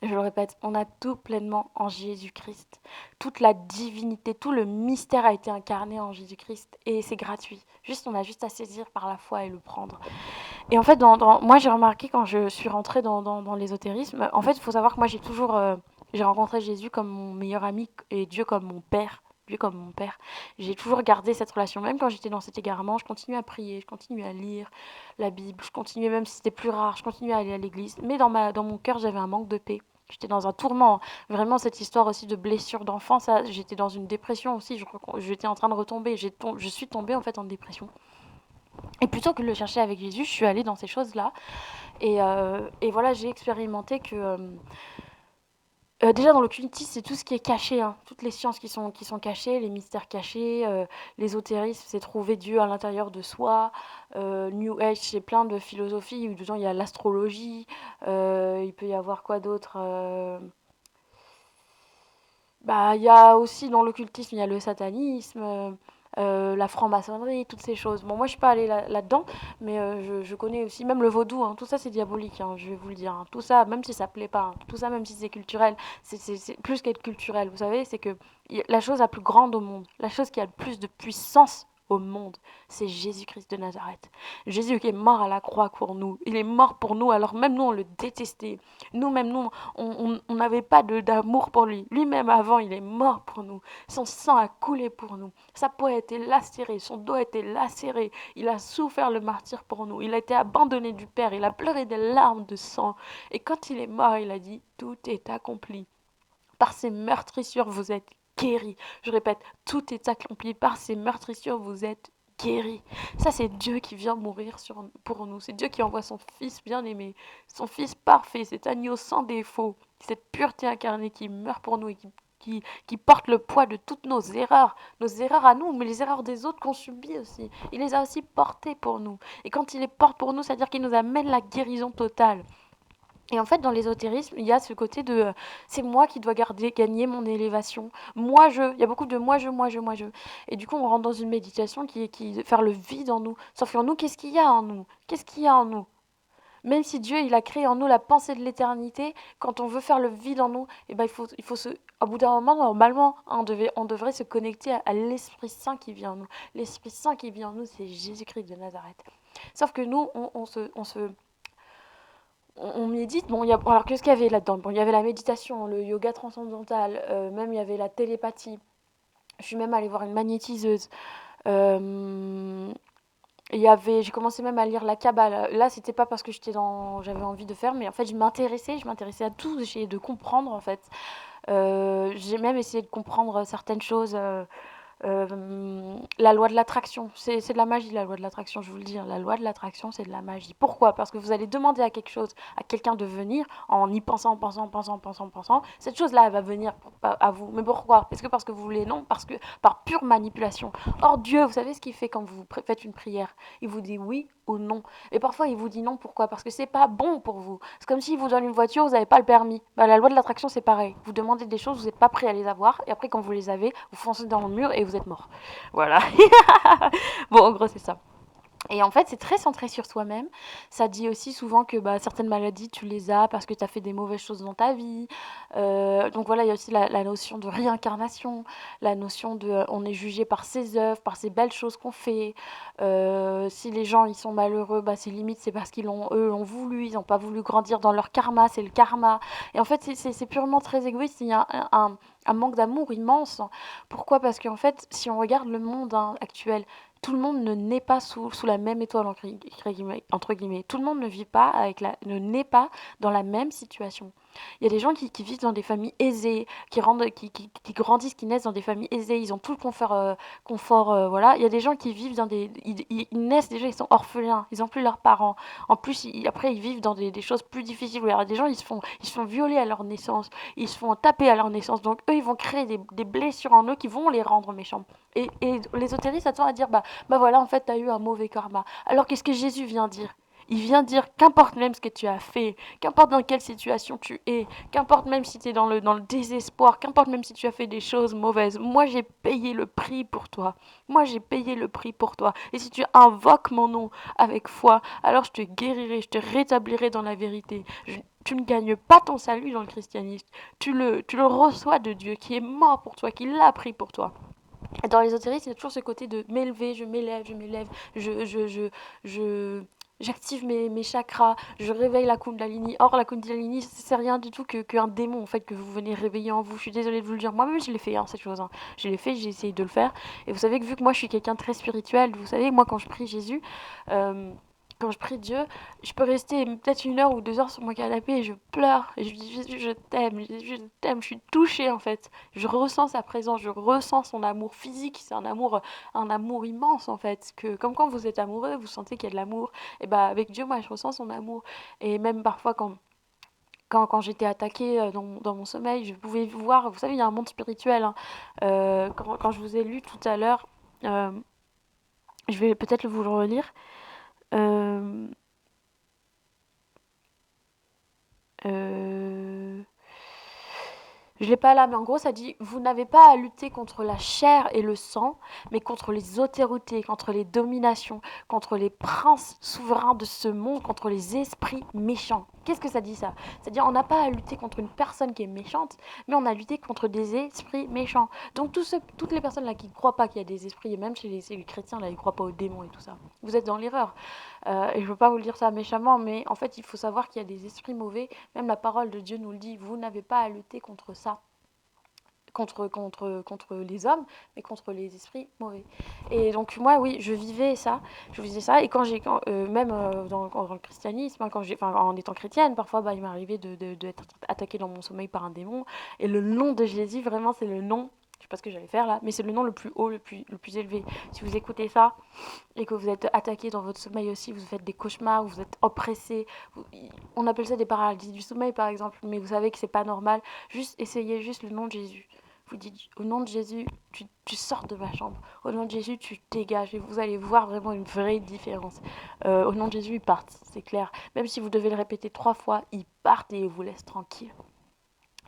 Je le répète, on a tout pleinement en Jésus-Christ. Toute la divinité, tout le mystère a été incarné en Jésus-Christ et c'est gratuit. On a juste à saisir par la foi et le prendre. Et en fait, moi j'ai remarqué quand je suis rentrée dans l'ésotérisme, en fait, il faut savoir que moi j'ai rencontré Jésus comme mon meilleur ami et Dieu comme mon père. Dieu comme mon père. J'ai toujours gardé cette relation, même quand j'étais dans cet égarement, je continuais à prier, je continuais à lire la Bible, je continuais même si c'était plus rare, je continuais à aller à l'église. Mais dans mon cœur, j'avais un manque de paix. J'étais dans un tourment. Vraiment, cette histoire aussi de blessure d'enfant, ça, j'étais dans une dépression aussi. J'étais en train de retomber. Je suis tombée en fait en dépression. Et plutôt que de le chercher avec Jésus, je suis allée dans ces choses-là. Et voilà, j'ai expérimenté que déjà dans l'occultisme, c'est tout ce qui est caché, hein. Toutes les sciences qui sont cachées, les mystères cachés, l'ésotérisme, c'est trouver Dieu à l'intérieur de soi. New Age, c'est plein de philosophies où dedans il y a l'astrologie, il peut y avoir quoi d'autre bah, il y a aussi dans l'occultisme, il y a le satanisme, la franc-maçonnerie, toutes ces choses. Bon, moi, je suis pas allée là-dedans, mais je connais aussi, même le vaudou, hein, tout ça, c'est diabolique, hein, je vais vous le dire, hein. Tout ça, même si ça plaît pas, hein, tout ça, même si c'est culturel, c'est plus qu'être culturel, vous savez, c'est que la chose la plus grande au monde, la chose qui a le plus de puissance au monde, c'est Jésus-Christ de Nazareth. Jésus qui est mort à la croix pour nous. Il est mort pour nous, alors même nous, on le détestait. Nous-mêmes, nous, on n'avait pas d'amour pour lui. Lui-même, avant, il est mort pour nous. Son sang a coulé pour nous. Sa peau a été lacérée, son dos a été lacéré. Il a souffert le martyre pour nous. Il a été abandonné du Père. Il a pleuré des larmes de sang. Et quand il est mort, il a dit, tout est accompli. Par ses meurtrissures, vous êtes guéris. Je répète, tout est accompli. Par ses meurtrissures, vous êtes guéris. Ça, c'est Dieu qui vient mourir pour nous. C'est Dieu qui envoie son Fils bien-aimé, son Fils parfait, cet agneau sans défaut, cette pureté incarnée qui meurt pour nous et qui porte le poids de toutes nos erreurs à nous, mais les erreurs des autres qu'on subit aussi. Il les a aussi portées pour nous. Et quand il les porte pour nous, c'est-à-dire qu'il nous amène la guérison totale. Et en fait, dans l'ésotérisme, il y a ce côté de c'est moi qui dois gagner mon élévation. Il y a beaucoup de moi, je. Et du coup, on rentre dans une méditation qui est de faire le vide en nous. Sauf qu'en nous, qu'est-ce qu'il y a en nous? Qu'est-ce qu'il y a en nous? Même si Dieu, il a créé en nous la pensée de l'éternité, quand on veut faire le vide en nous, eh ben, il faut au bout d'un moment, normalement, hein, on devrait se connecter à l'Esprit Saint qui vit en nous. L'Esprit Saint qui vit en nous, c'est Jésus-Christ de Nazareth. Sauf que nous, on médite. Bon, alors qu'est-ce qu'il y avait là-dedans? Bon, il y avait la méditation, le yoga transcendantal, même il y avait la télépathie. Je suis même allée voir une magnétiseuse. Euh, j'ai commencé même à lire la Kabbale. Là, c'était pas parce que j'avais envie de faire, mais en fait, je m'intéressais à tout, j'essayais de comprendre en fait. J'ai même essayé de comprendre certaines choses. La loi de l'attraction, c'est de la magie, la loi de l'attraction, je vous le dis, hein. La loi de l'attraction, c'est de la magie. Pourquoi? Parce que vous allez demander à quelque chose, à quelqu'un de venir, en y pensant. Cette chose-là, elle va venir à vous. Mais pourquoi? Est-ce que parce que vous voulez? Non, parce que par pure manipulation. Or, Dieu, vous savez ce qu'il fait quand vous faites une prière? Il vous dit oui ou non. Et parfois, il vous dit non. Pourquoi? Parce que c'est pas bon pour vous. C'est comme s'il vous donne une voiture, vous n'avez pas le permis. Bah, la loi de l'attraction, c'est pareil. Vous demandez des choses, vous n'êtes pas prêt à les avoir. Et après, quand vous les avez, vous foncez dans le mur et vous êtes mort. Voilà. Bon, en gros, c'est ça. Et en fait, c'est très centré sur soi-même. Ça dit aussi souvent que certaines maladies, tu les as parce que tu as fait des mauvaises choses dans ta vie. Donc voilà, il y a aussi la notion de réincarnation, la notion de on est jugé par ses œuvres, par ces belles choses qu'on fait. Si les gens ils sont malheureux, c'est limite, c'est parce eux l'ont voulu, ils n'ont pas voulu grandir dans leur karma, c'est le karma. Et en fait, c'est purement très égoïste. Il y a un manque d'amour immense. Pourquoi? Parce qu'en fait, si on regarde le monde actuel, tout le monde ne naît pas sous la même étoile, entre guillemets. Tout le monde ne vit pas ne naît pas dans la même situation. Il y a des gens qui vivent dans des familles aisées, qui grandissent, qui naissent dans des familles aisées, ils ont tout le confort, voilà. Il y a des gens qui vivent dans des... Ils naissent déjà, ils sont orphelins, ils n'ont plus leurs parents. En plus, après, ils vivent dans des choses plus difficiles. Il y a des gens, ils se font violer à leur naissance, ils se font taper à leur naissance. Donc, eux, ils vont créer des blessures en eux qui vont les rendre méchants. Et l'ésotérisme s'attend à dire, bah voilà, en fait, t'as eu un mauvais karma. Alors, qu'est-ce que Jésus vient dire? Il vient dire qu'importe même ce que tu as fait, qu'importe dans quelle situation tu es, qu'importe même si tu es dans le désespoir, qu'importe même si tu as fait des choses mauvaises, moi j'ai payé le prix pour toi. Moi j'ai payé le prix pour toi. Et si tu invoques mon nom avec foi, alors je te guérirai, je te rétablirai dans la vérité. Tu ne gagnes pas ton salut dans le christianisme. Tu le reçois de Dieu qui est mort pour toi, qui l'a pris pour toi. Et dans l'ésotérisme, il y a toujours ce côté de m'élever, je m'élève, je, je, je, je, j'active mes chakras, je réveille la Kundalini. Or, la Kundalini, c'est rien du tout qu'un démon, en fait, que vous venez réveiller en vous. Je suis désolée de vous le dire. Moi-même, je l'ai fait, hein, cette chose. Hein. Je l'ai fait, j'ai essayé de le faire. Et vous savez que vu que moi, je suis quelqu'un de très spirituel, vous savez, moi, quand je prie Jésus, euh, quand je prie Dieu, je peux rester peut-être 1 heure ou 2 heures sur mon canapé et je pleure. Et je dis, Jésus, je t'aime, Jésus, je t'aime. Je suis touchée, en fait. Je ressens sa présence, je ressens son amour physique. C'est un amour immense, en fait. Comme quand vous êtes amoureux, vous sentez qu'il y a de l'amour. Et bah, avec Dieu, moi, je ressens son amour. Et même parfois, quand j'étais attaquée dans mon sommeil, je pouvais voir, vous savez, il y a un monde spirituel. Hein. Quand je vous ai lu tout à l'heure, euh, je vais peut-être vous le relire. Euh, euh, Je l'ai pas là, mais en gros, ça dit, vous n'avez pas à lutter contre la chair et le sang, mais contre les autorités, contre les dominations, contre les princes souverains de ce monde, contre les esprits méchants. Qu'est-ce que ça dit ça? C'est-à-dire, on n'a pas à lutter contre une personne qui est méchante, mais on a à lutter contre des esprits méchants. Donc, toutes les personnes là qui ne croient pas qu'il y a des esprits, et même chez les chrétiens, là, ils ne croient pas aux démons et tout ça, vous êtes dans l'erreur. Et je ne veux pas vous le dire ça méchamment, mais en fait, il faut savoir qu'il y a des esprits mauvais. Même la parole de Dieu nous le dit, vous n'avez pas à lutter contre ça, contre les hommes, mais contre les esprits mauvais. Et donc moi, oui, je vivais ça. Et même dans le christianisme, hein, en étant chrétienne, parfois, il m'arrivait d'être attaquée dans mon sommeil par un démon. Et le nom de Jésus, vraiment, c'est le nom. Je sais pas ce que j'allais faire là, mais c'est le nom le plus haut, le plus élevé. Si vous écoutez ça et que vous êtes attaqué dans votre sommeil aussi, vous faites des cauchemars, vous êtes oppressé, on appelle ça des paralysies du sommeil par exemple, mais vous savez que c'est pas normal. Juste essayez juste le nom de Jésus. Vous dites au nom de Jésus, tu sors de ma chambre. Au nom de Jésus, tu dégages et vous allez voir vraiment une vraie différence. Au nom de Jésus, ils partent, c'est clair. Même si vous devez le répéter 3 fois, ils partent et ils vous laissent tranquille.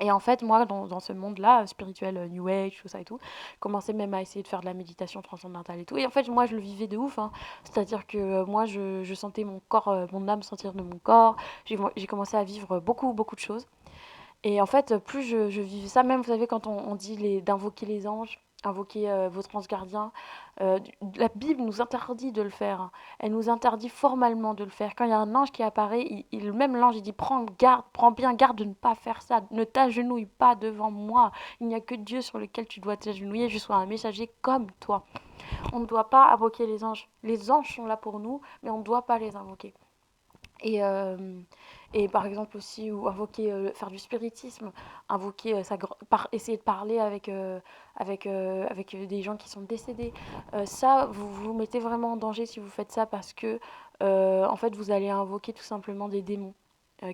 Et en fait, moi, dans ce monde-là, spirituel, New Age, tout ça et tout, je commençais même à essayer de faire de la méditation transcendantale et tout. Et en fait, moi, je le vivais de ouf. Hein. C'est-à-dire que moi, je sentais mon corps, mon âme sortir de mon corps. J'ai commencé à vivre beaucoup, beaucoup de choses. Et en fait, plus je vivais ça, même, vous savez, quand on dit d'invoquer les anges, invoquer votre ange gardien, euh, la Bible nous interdit de le faire. Hein. Elle nous interdit formellement de le faire. Quand il y a un ange qui apparaît, même l'ange, il dit, prends bien garde de ne pas faire ça. Ne t'agenouille pas devant moi. Il n'y a que Dieu sur lequel tu dois t'agenouiller. Je suis un messager comme toi. On ne doit pas invoquer les anges. Les anges sont là pour nous, mais on ne doit pas les invoquer. Et, euh, et par exemple aussi, ou invoquer, faire du spiritisme, invoquer, essayer de parler avec des gens qui sont décédés. Ça, vous vous mettez vraiment en danger si vous faites ça parce que, en fait, vous allez invoquer tout simplement des démons.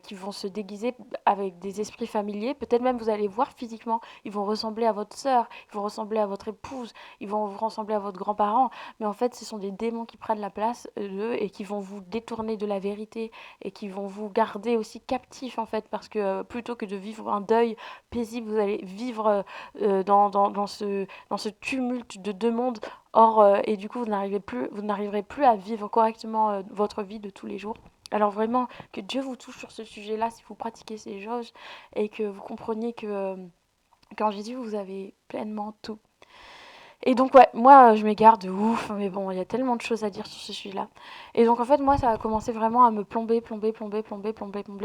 Qui vont se déguiser avec des esprits familiers. Peut-être même vous allez voir physiquement, ils vont ressembler à votre sœur, ils vont ressembler à votre épouse, ils vont vous ressembler à votre grand-parent. Mais en fait, ce sont des démons qui prennent la place d'eux et qui vont vous détourner de la vérité et qui vont vous garder aussi captif en fait parce que plutôt que de vivre un deuil paisible vous allez vivre dans ce tumulte de deux mondes. Or et du coup vous n'arriverez plus à vivre correctement votre vie de tous les jours. Alors vraiment que Dieu vous touche sur ce sujet-là si vous pratiquez ces choses et que vous compreniez que qu'en Jésus vous avez pleinement tout. Et donc, ouais, moi, je m'égare de ouf, mais bon, il y a tellement de choses à dire sur ce sujet-là. Et donc, en fait, moi, ça a commencé vraiment à me plomber,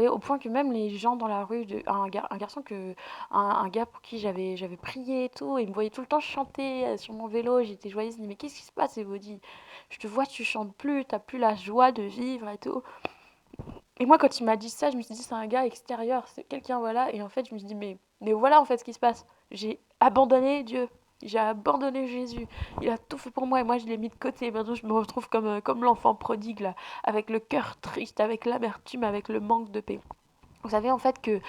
au point que même les gens dans la rue, un gars pour qui j'avais prié et tout, il me voyait tout le temps chanter sur mon vélo, j'étais joyeuse, il me dit, mais qu'est-ce qui se passe, Evody? Je te vois, tu chantes plus, t'as plus la joie de vivre et tout. Et moi, quand il m'a dit ça, je me suis dit, c'est un gars extérieur, c'est quelqu'un, voilà. Et en fait, je me suis dit, mais voilà en fait ce qui se passe. J'ai abandonné Dieu. J'ai abandonné Jésus. Il a tout fait pour moi et moi je l'ai mis de côté. Maintenant je me retrouve comme l'enfant prodigue là, avec le cœur triste, avec l'amertume, avec le manque de paix. Vous savez en fait que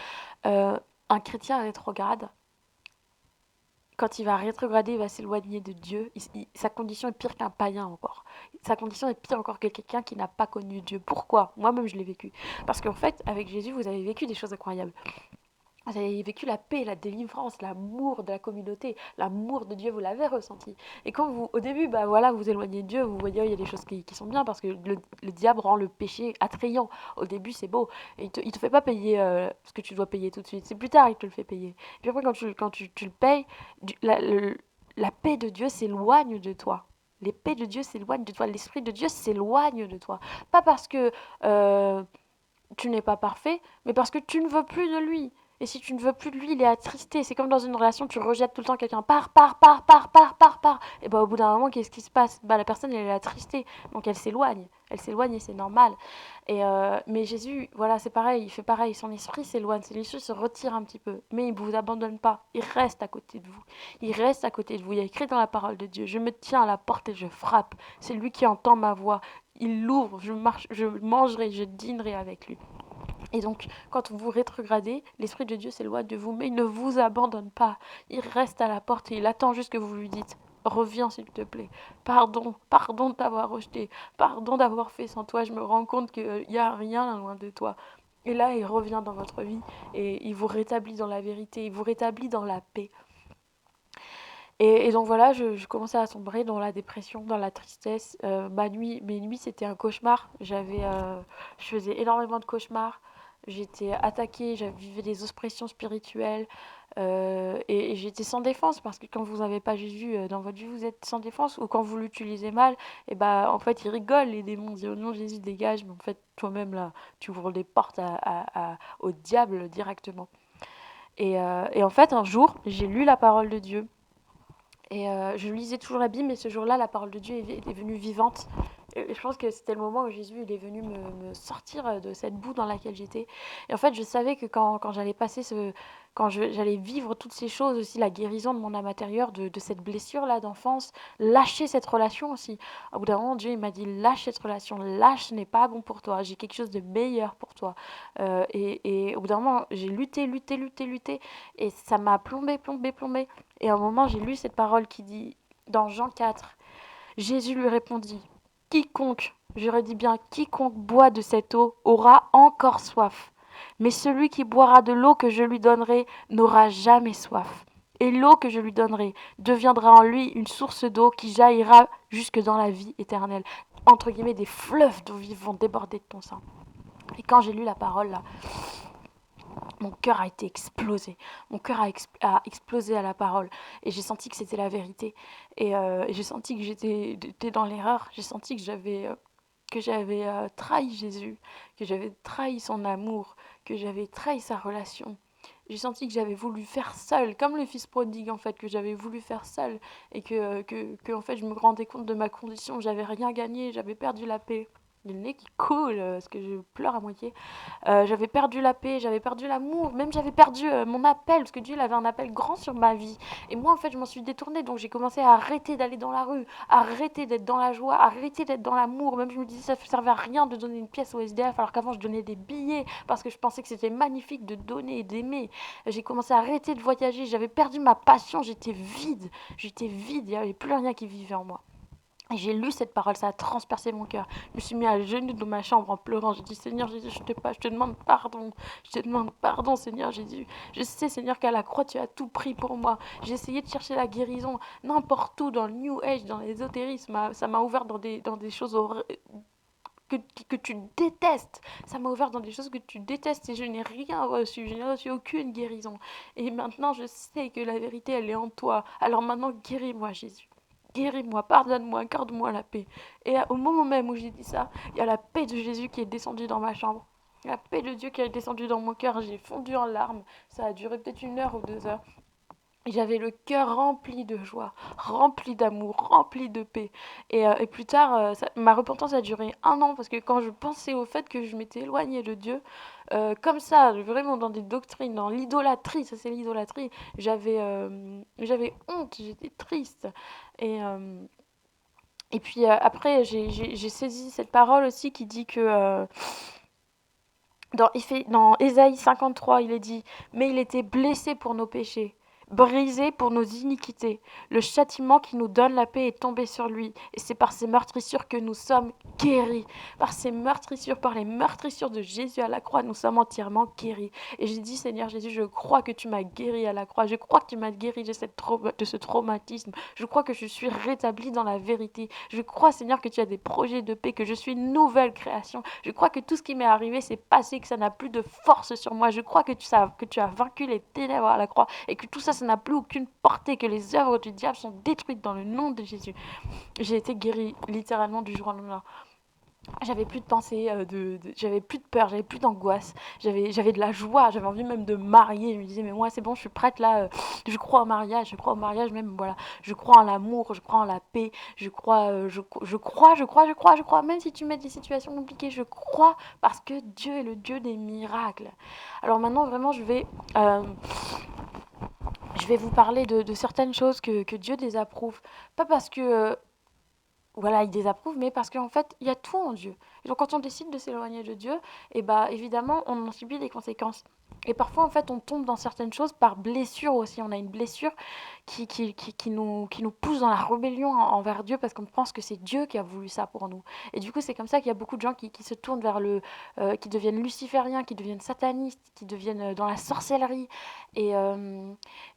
euh, un chrétien rétrograde, quand il va rétrograder, il va s'éloigner de Dieu. Sa condition est pire qu'un païen encore. Sa condition est pire encore que quelqu'un qui n'a pas connu Dieu. Pourquoi? Moi-même, je l'ai vécu. Parce qu'en fait, avec Jésus, vous avez vécu des choses incroyables. Vous avez vécu la paix, la délivrance, l'amour de la communauté, l'amour de Dieu, vous l'avez ressenti. Et quand vous, au début, bah voilà, vous éloignez de Dieu, vous voyez, il y a des choses qui sont bien parce que le diable rend le péché attrayant. Au début, c'est beau. Et il te fait pas payer ce que tu dois payer tout de suite. C'est plus tard, il te le fait payer. Et puis après, quand tu le payes, la paix de Dieu s'éloigne de toi. Les paix de Dieu s'éloignent de toi. L'Esprit de Dieu s'éloigne de toi. Pas parce que euh, tu n'es pas parfait, mais parce que tu ne veux plus de lui. Et si tu ne veux plus de lui, il est attristé. C'est comme dans une relation, tu rejettes tout le temps quelqu'un. Pars. Et bah, au bout d'un moment, qu'est-ce qui se passe? Bah, la personne, elle est attristée. Donc, elle s'éloigne. Elle s'éloigne et c'est normal. Mais Jésus, voilà, c'est pareil. Il fait pareil. Son esprit s'éloigne. Son esprit se retire un petit peu. Mais il ne vous abandonne pas. Il reste à côté de vous. Il reste à côté de vous. Il y a écrit dans la parole de Dieu: je me tiens à la porte et je frappe. C'est lui qui entend ma voix. Il l'ouvre. Je mangerai, je dînerai avec lui. Et donc, quand vous rétrogradez, l'Esprit de Dieu s'éloigne de vous, mais il ne vous abandonne pas. Il reste à la porte et il attend juste que vous lui dites: reviens s'il te plaît. Pardon de t'avoir rejeté. Pardon d'avoir fait sans toi. Je me rends compte qu'il n'y a rien loin de toi. Et là, il revient dans votre vie et il vous rétablit dans la vérité, il vous rétablit dans la paix. Et donc voilà, je commençais à sombrer dans la dépression, dans la tristesse. Mes nuits, c'était un cauchemar. Je faisais énormément de cauchemars. J'étais attaquée, j'avais vivais des oppressions spirituelles. Et j'étais sans défense parce que quand vous n'avez pas Jésus dans votre vie, vous êtes sans défense. Ou quand vous l'utilisez mal, et bah en fait, ils rigolent, les démons. Ils disent: oh non, Jésus, dégage. Mais en fait, toi-même, là, tu ouvres des portes au diable directement. Et en fait, un jour, j'ai lu la parole de Dieu. Et je lisais toujours la Bible, mais ce jour-là, la parole de Dieu est devenue vivante. Et je pense que c'était le moment où Jésus il est venu me sortir de cette boue dans laquelle j'étais. Et en fait, je savais que quand j'allais passer j'allais vivre toutes ces choses aussi, la guérison de mon âme intérieure, de cette blessure-là d'enfance, lâcher cette relation aussi. Au bout d'un moment, Dieu il m'a dit: lâche cette relation, lâche, ce n'est pas bon pour toi, j'ai quelque chose de meilleur pour toi. Et au bout d'un moment, j'ai lutté, et ça m'a plombé. Et à un moment, j'ai lu cette parole qui dit, dans Jean 4, Jésus lui répondit: quiconque, je redis bien, quiconque boit de cette eau aura encore soif. Mais celui qui boira de l'eau que je lui donnerai n'aura jamais soif. Et l'eau que je lui donnerai deviendra en lui une source d'eau qui jaillira jusque dans la vie éternelle. Entre guillemets, des fleuves d'eau vive vont déborder de ton sein. Et quand j'ai lu la parole, là, mon cœur a été explosé. Mon cœur a explosé à la parole. Et j'ai senti que c'était la vérité. Et j'ai senti que j'étais dans l'erreur. J'ai senti que j'avais trahi Jésus, que j'avais trahi son amour, que j'avais trahi sa relation. J'ai senti que j'avais voulu faire seul, comme le fils prodigue en fait, que j'avais voulu faire seul. Et que en fait je me rendais compte de ma condition. J'avais rien gagné, j'avais perdu la paix. J'ai le nez qui coule parce que je pleure à moitié. J'avais perdu la paix, j'avais perdu l'amour, même j'avais perdu mon appel, parce que Dieu il avait un appel grand sur ma vie. Et moi, en fait, je m'en suis détournée, donc j'ai commencé à arrêter d'aller dans la rue, arrêter d'être dans la joie, arrêter d'être dans l'amour. Même je me disais, ça ne servait à rien de donner une pièce au SDF, alors qu'avant, je donnais des billets, parce que je pensais que c'était magnifique de donner et d'aimer. J'ai commencé à arrêter de voyager, j'avais perdu ma passion, j'étais vide, il n'y avait plus rien qui vivait en moi. Et j'ai lu cette parole, ça a transpercé mon cœur. Je me suis mis à genoux dans ma chambre en pleurant. J'ai dit: Seigneur Jésus, je te demande pardon. Je te demande pardon, Seigneur Jésus. Je sais, Seigneur, qu'à la croix, tu as tout pris pour moi. J'ai essayé de chercher la guérison n'importe où, dans le New Age, dans l'ésotérisme. Ça m'a ouvert dans des choses que tu détestes. Ça m'a ouvert dans des choses que tu détestes et je n'ai rien reçu. Je n'ai reçu aucune guérison. Et maintenant, je sais que la vérité, elle est en toi. Alors maintenant, guéris-moi, Jésus. Guéris-moi, pardonne-moi, accorde-moi la paix. Et au moment même où j'ai dit ça, il y a la paix de Jésus qui est descendue dans ma chambre. La paix de Dieu qui est descendue dans mon cœur. J'ai fondu en larmes. Ça a duré peut-être 1 heure ou 2 heures. J'avais le cœur rempli de joie, rempli d'amour, rempli de paix. Et plus tard, ma repentance a duré 1 an parce que quand je pensais au fait que je m'étais éloignée de Dieu, comme ça, vraiment dans des doctrines, dans l'idolâtrie, ça c'est l'idolâtrie, j'avais honte, j'étais triste. Et, euh, et puis après, j'ai saisi cette parole aussi qui dit que dans Ésaïe 53, il est dit, mais il était blessé pour nos péchés, brisé pour nos iniquités. Le châtiment qui nous donne la paix est tombé sur lui, et c'est par ses meurtrissures que nous sommes guéris. Par ses meurtrissures, par les meurtrissures de Jésus à la croix, nous sommes entièrement guéris. Et j'ai dit, Seigneur Jésus, je crois que tu m'as guéri à la croix, je crois que tu m'as guéri de ce traumatisme, je crois que je suis rétabli dans la vérité, je crois, Seigneur, que tu as des projets de paix, que je suis une nouvelle création, je crois que tout ce qui m'est arrivé s'est passé, que ça n'a plus de force sur moi. Je crois que tu as vaincu les ténèbres à la croix et que tout ça, ça n'a plus aucune portée, que les œuvres du diable sont détruites dans le nom de Jésus. J'ai été guérie littéralement du jour au lendemain. J'avais plus de pensée, j'avais plus de peur, j'avais plus d'angoisse, j'avais de la joie, j'avais envie même de me marier. Je me disais, mais moi c'est bon, je suis prête là, je crois au mariage même, voilà. Je crois en l'amour, je crois en la paix, je crois, même si tu mets des situations compliquées, je crois parce que Dieu est le Dieu des miracles. Alors maintenant, vraiment, je vais vous parler de certaines choses que Dieu désapprouve. Pas parce que voilà, il désapprouve, mais parce qu'en fait, il y a tout en Dieu. Et donc, quand on décide de s'éloigner de Dieu, et bah, évidemment, on en subit les conséquences. Et parfois, en fait, on tombe dans certaines choses par blessure aussi. On a une blessure qui nous pousse dans la rébellion envers Dieu parce qu'on pense que c'est Dieu qui a voulu ça pour nous. Et du coup, c'est comme ça qu'il y a beaucoup de gens qui se tournent vers qui deviennent lucifériens, qui deviennent satanistes, qui deviennent dans la sorcellerie. Et, euh,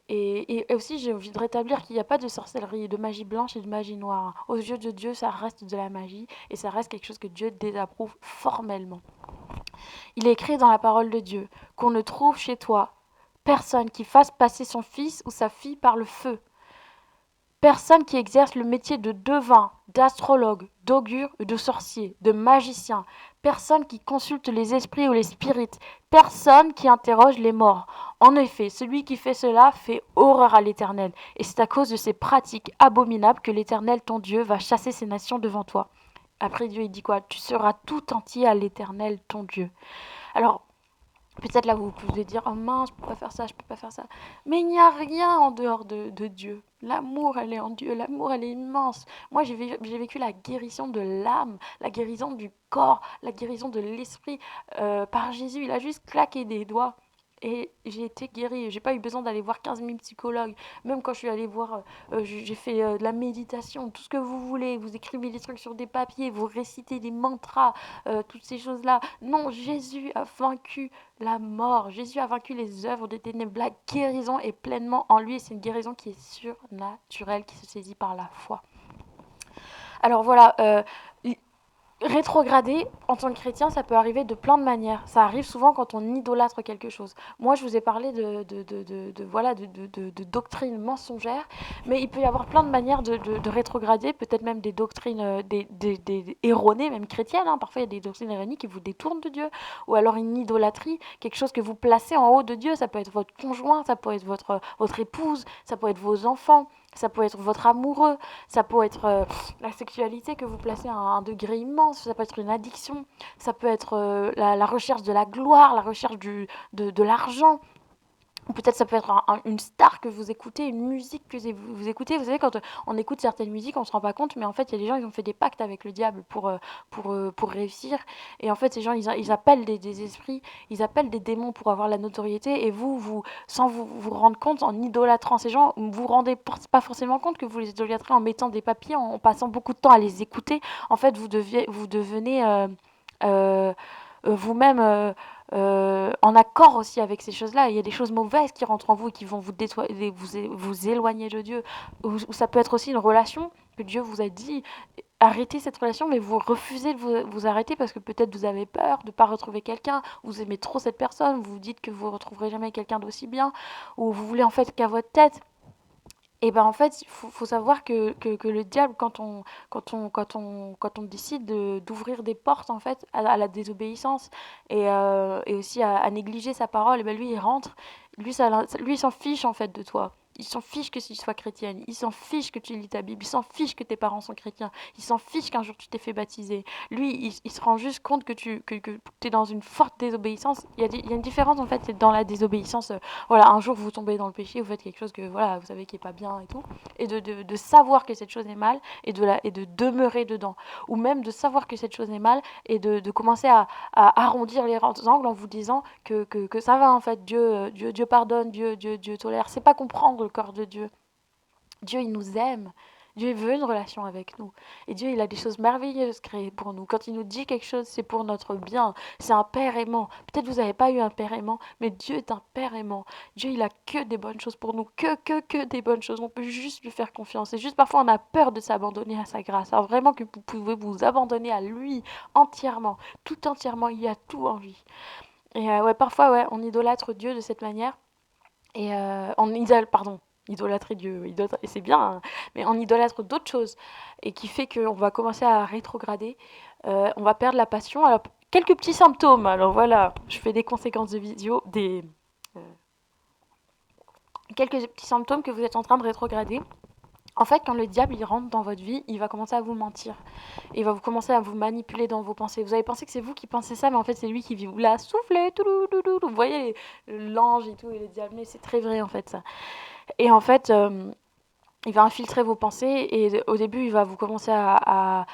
et aussi, j'ai envie de rétablir qu'il n'y a pas de sorcellerie, de magie blanche et de magie noire. Aux yeux de Dieu, ça reste de la magie et ça reste quelque chose que Dieu désapprouve formellement. Il est écrit dans la parole de Dieu qu'on ne trouve chez toi personne qui fasse passer son fils ou sa fille par le feu. Personne qui exerce le métier de devin, d'astrologue, d'augure, de sorcier, de magicien. Personne qui consulte les esprits ou les spirites. Personne qui interroge les morts. En effet, celui qui fait cela fait horreur à l'Éternel. Et c'est à cause de ces pratiques abominables que l'Éternel, ton Dieu, va chasser ces nations devant toi. Après Dieu, il dit quoi? Tu seras tout entier à l'Éternel, ton Dieu. Alors, peut-être là, vous pouvez dire, oh mince, je peux pas faire ça, je peux pas faire ça. Mais il n'y a rien en dehors de Dieu. L'amour, elle est en Dieu. L'amour, elle est immense. Moi, j'ai vécu la guérison de l'âme, la guérison du corps, la guérison de l'esprit par Jésus. Il a juste claqué des doigts. Et j'ai été guérie. J'ai pas eu besoin d'aller voir 15 000 psychologues. Même quand je suis allée voir, j'ai fait de la méditation, tout ce que vous voulez. Vous écrivez des trucs sur des papiers, vous récitez des mantras, toutes ces choses-là. Non, Jésus a vaincu la mort. Jésus a vaincu les œuvres des ténèbres. La guérison est pleinement en lui et c'est une guérison qui est surnaturelle, qui se saisit par la foi. Alors voilà, rétrograder en tant que chrétien, ça peut arriver de plein de manières. Ça arrive souvent quand on idolâtre quelque chose. Moi, je vous ai parlé voilà, de doctrines mensongères, mais il peut y avoir plein de manières de rétrograder, peut-être même des doctrines des erronées, même chrétiennes. Hein. Parfois, il y a des doctrines erronées qui vous détournent de Dieu, ou alors une idolâtrie, quelque chose que vous placez en haut de Dieu. Ça peut être votre conjoint, ça peut être votre épouse, ça peut être vos enfants, ça peut être votre amoureux, ça peut être la sexualité que vous placez à un degré immense, ça peut être une addiction, ça peut être la recherche de la gloire, la recherche de l'argent. Ou peut-être ça peut être une star que vous écoutez, une musique que vous écoutez. Vous savez, quand on écoute certaines musiques, on ne se rend pas compte, mais en fait, il y a des gens, ils ont fait des pactes avec le diable pour réussir. Et en fait, ces gens, ils appellent des esprits, ils appellent des démons pour avoir la notoriété. Et sans vous rendre compte, en idolâtrant ces gens, vous vous rendez pas forcément compte que vous les idolâtrez en mettant des papiers, en passant beaucoup de temps à les écouter. En fait, vous devenez euh, vous-même en accord aussi avec ces choses-là. Il y a des choses mauvaises qui rentrent en vous et qui vont vous éloigner de Dieu. Ou ça peut être aussi une relation que Dieu vous a dit, arrêtez cette relation, mais vous refusez de vous arrêter parce que peut-être vous avez peur de ne pas retrouver quelqu'un, vous aimez trop cette personne, vous vous dites que vous ne retrouverez jamais quelqu'un d'aussi bien, ou vous voulez en fait qu'à votre tête. Et ben en fait, il faut savoir que le diable, quand on décide d'ouvrir des portes en fait à la désobéissance et aussi à négliger sa parole, et ben lui il rentre, lui il s'en fiche en fait de toi. ils s'en fichent que tu sois chrétienne, ils s'en fichent que tu lis ta Bible, ils s'en fichent que tes parents sont chrétiens, ils s'en fichent qu'un jour tu t'es fait baptiser. Lui, il se rend juste compte que que es dans une forte désobéissance. Il y a une différence en fait, c'est dans la désobéissance. Voilà, un jour vous tombez dans le péché, vous faites quelque chose que voilà, vous savez qui est pas bien et tout, et de savoir que cette chose est mal et de demeurer dedans, ou même de savoir que cette chose est mal et de commencer à arrondir les angles en vous disant que ça va en fait, Dieu pardonne, Dieu tolère. C'est pas comprendre le corps de Dieu. Dieu, il nous aime. Dieu veut une relation avec nous. Et Dieu, il a des choses merveilleuses créées pour nous. Quand il nous dit quelque chose, c'est pour notre bien. C'est un père aimant. Peut-être vous n'avez pas eu un père aimant, mais Dieu est un père aimant. Dieu, il a que des bonnes choses pour nous. Que des bonnes choses. On peut juste lui faire confiance. Et juste parfois, on a peur de s'abandonner à sa grâce. Alors vraiment que vous pouvez vous abandonner à lui entièrement. Tout entièrement. Il y a tout en lui. Et ouais, parfois, ouais, on idolâtre Dieu de cette manière. Et pardon, idolâtrer Dieu, et c'est bien, hein, mais on idolâtre d'autres choses. Et qui fait qu'on va commencer à rétrograder. On va perdre la passion. Alors, quelques petits symptômes. Alors voilà, je fais des conséquences de visio, euh, quelques petits symptômes que vous êtes en train de rétrograder. En fait, quand le diable il rentre dans votre vie, il va commencer à vous mentir. Et il va commencer à vous manipuler dans vos pensées. Vous allez penser que c'est vous qui pensez ça, mais en fait, c'est lui qui vous l'a soufflé. Vous voyez l'ange et tout, et le diable, mais c'est très vrai en fait ça. Et en fait, il va infiltrer vos pensées et au début, il va vous commencer à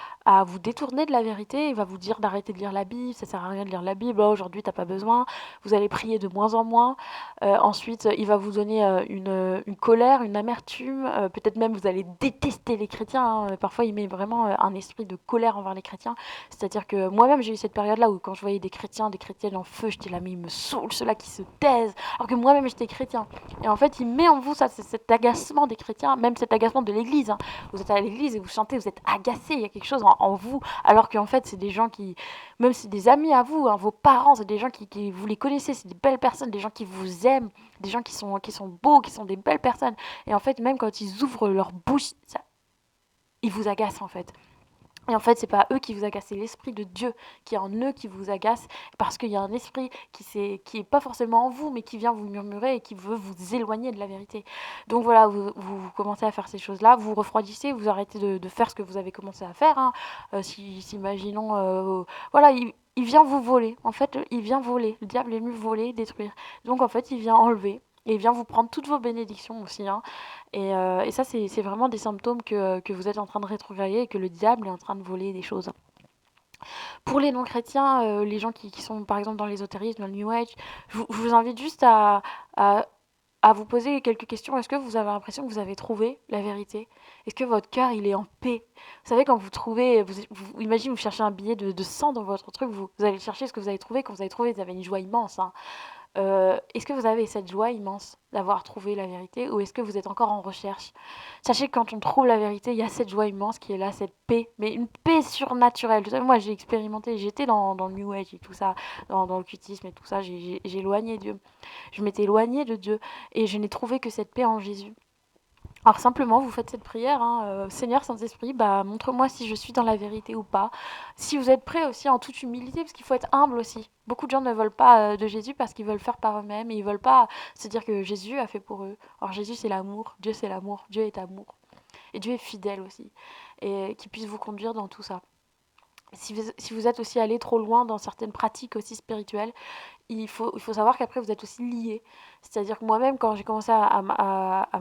vous détourner de la vérité. Il va vous dire d'arrêter de lire la Bible, ça sert à rien de lire la Bible, oh, aujourd'hui t'as pas besoin. Vous allez prier de moins en moins. Ensuite, il va vous donner une colère, une amertume. Peut-être même vous allez détester les chrétiens, hein. Parfois, il met vraiment un esprit de colère envers les chrétiens. C'est-à-dire que moi-même, j'ai eu cette période-là où quand je voyais des chrétiens, des chrétiennes en feu, j'étais là, mais ils me saoulent, ceux-là qui se taisent. Alors que moi-même, j'étais chrétien. Et en fait, il met en vous ça, cet agacement des chrétiens, même cet agacement de l'Église, hein. Vous êtes à l'Église et vous chantez, vous êtes agacé, il y a quelque chose en vous, alors qu'en fait, c'est des gens qui, même si des amis à vous, hein, vos parents, c'est des gens qui, vous les connaissez, c'est des belles personnes, des gens qui vous aiment, des gens qui sont beaux, qui sont des belles personnes. Et en fait, même quand ils ouvrent leur bouche, ça, ils vous agacent en fait. Et en fait, c'est pas eux qui vous agacent, c'est l'esprit de Dieu qui est en eux qui vous agace, parce qu'il y a un esprit qui est pas forcément en vous, mais qui vient vous murmurer et qui veut vous éloigner de la vérité. Donc voilà, vous commencez à faire ces choses-là, vous refroidissez, vous arrêtez de faire ce que vous avez commencé à faire, hein. Si imaginons, voilà, il vient vous voler. En fait, il vient voler. Le diable est venu voler, détruire. Donc en fait, il vient enlever. Et il vient vous prendre toutes vos bénédictions aussi, hein. Et ça, c'est vraiment des symptômes que vous êtes en train de rétrograder et que le diable est en train de voler des choses. Pour les non-chrétiens, les gens qui sont par exemple dans l'ésotérisme, dans le New Age, je vous invite juste à, à vous poser quelques questions. Est-ce que vous avez l'impression que vous avez trouvé la vérité? Est-ce que votre cœur, il est en paix? Vous savez, quand vous trouvez, imaginez, vous cherchez un billet de 100 dans votre truc, vous allez chercher ce que vous avez trouvé. Quand vous avez trouvé, vous avez une joie immense, hein. Est-ce que vous avez cette joie immense d'avoir trouvé la vérité ou est-ce que vous êtes encore en recherche? Sachez que quand on trouve la vérité, il y a cette joie immense qui est là, cette paix, mais une paix surnaturelle. Vous savez, moi j'ai expérimenté, j'étais dans le New Age et tout ça, dans le cultisme et tout ça, j'ai éloigné Dieu. Je m'étais éloignée de Dieu et je n'ai trouvé que cette paix en Jésus. Alors simplement, vous faites cette prière, hein, Seigneur Saint-Esprit, bah, montre-moi si je suis dans la vérité ou pas. Si vous êtes prêt aussi en toute humilité, parce qu'il faut être humble aussi. Beaucoup de gens ne veulent pas de Jésus parce qu'ils veulent faire par eux-mêmes et ils veulent pas se dire que Jésus a fait pour eux. Alors Jésus c'est l'amour, Dieu est amour. Et Dieu est fidèle aussi. Et qu'il puisse vous conduire dans tout ça. Si vous êtes aussi allé trop loin dans certaines pratiques aussi spirituelles, il faut savoir qu'après, vous êtes aussi liés. C'est-à-dire que moi-même, quand j'ai commencé à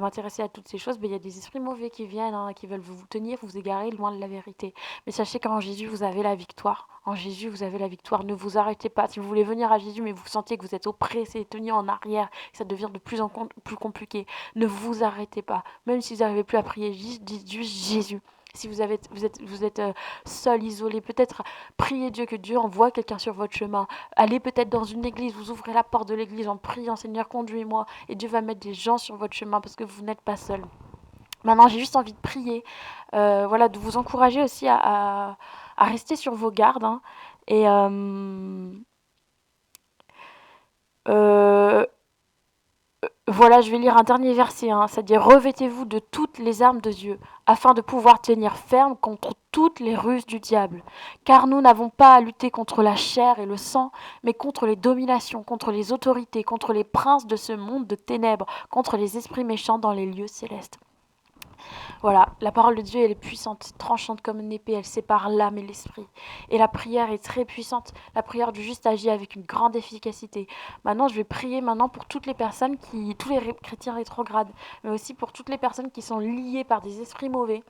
m'intéresser à toutes ces choses, ben, il y a des esprits mauvais qui viennent, hein, qui veulent vous tenir, vous égarer loin de la vérité. Mais sachez qu'en Jésus, vous avez la victoire. En Jésus, vous avez la victoire. Ne vous arrêtez pas. Si vous voulez venir à Jésus, mais vous sentez que vous êtes oppressé, tenu en arrière, que ça devient de plus en plus compliqué, ne vous arrêtez pas. Même si vous n'arrivez plus à prier, dites juste Jésus. Si vous êtes seul, isolé, peut-être priez Dieu, que Dieu envoie quelqu'un sur votre chemin. Allez peut-être dans une église, vous ouvrez la porte de l'église en priant, Seigneur, conduis-moi. Et Dieu va mettre des gens sur votre chemin parce que vous n'êtes pas seul. Maintenant, j'ai juste envie de prier, voilà, de vous encourager aussi à rester sur vos gardes, hein. Et euh, Voilà, je vais lire un dernier verset, hein, ça dit revêtez-vous de toutes les armes de Dieu, afin de pouvoir tenir ferme contre toutes les ruses du diable. Car nous n'avons pas à lutter contre la chair et le sang, mais contre les dominations, contre les autorités, contre les princes de ce monde de ténèbres, contre les esprits méchants dans les lieux célestes. Voilà, la parole de Dieu, elle est puissante, tranchante comme une épée, elle sépare l'âme et l'esprit. Et la prière est très puissante. La prière du juste agit avec une grande efficacité. Maintenant, je vais prier maintenant pour toutes les personnes tous les chrétiens rétrogrades, mais aussi pour toutes les personnes qui sont liées par des esprits mauvais,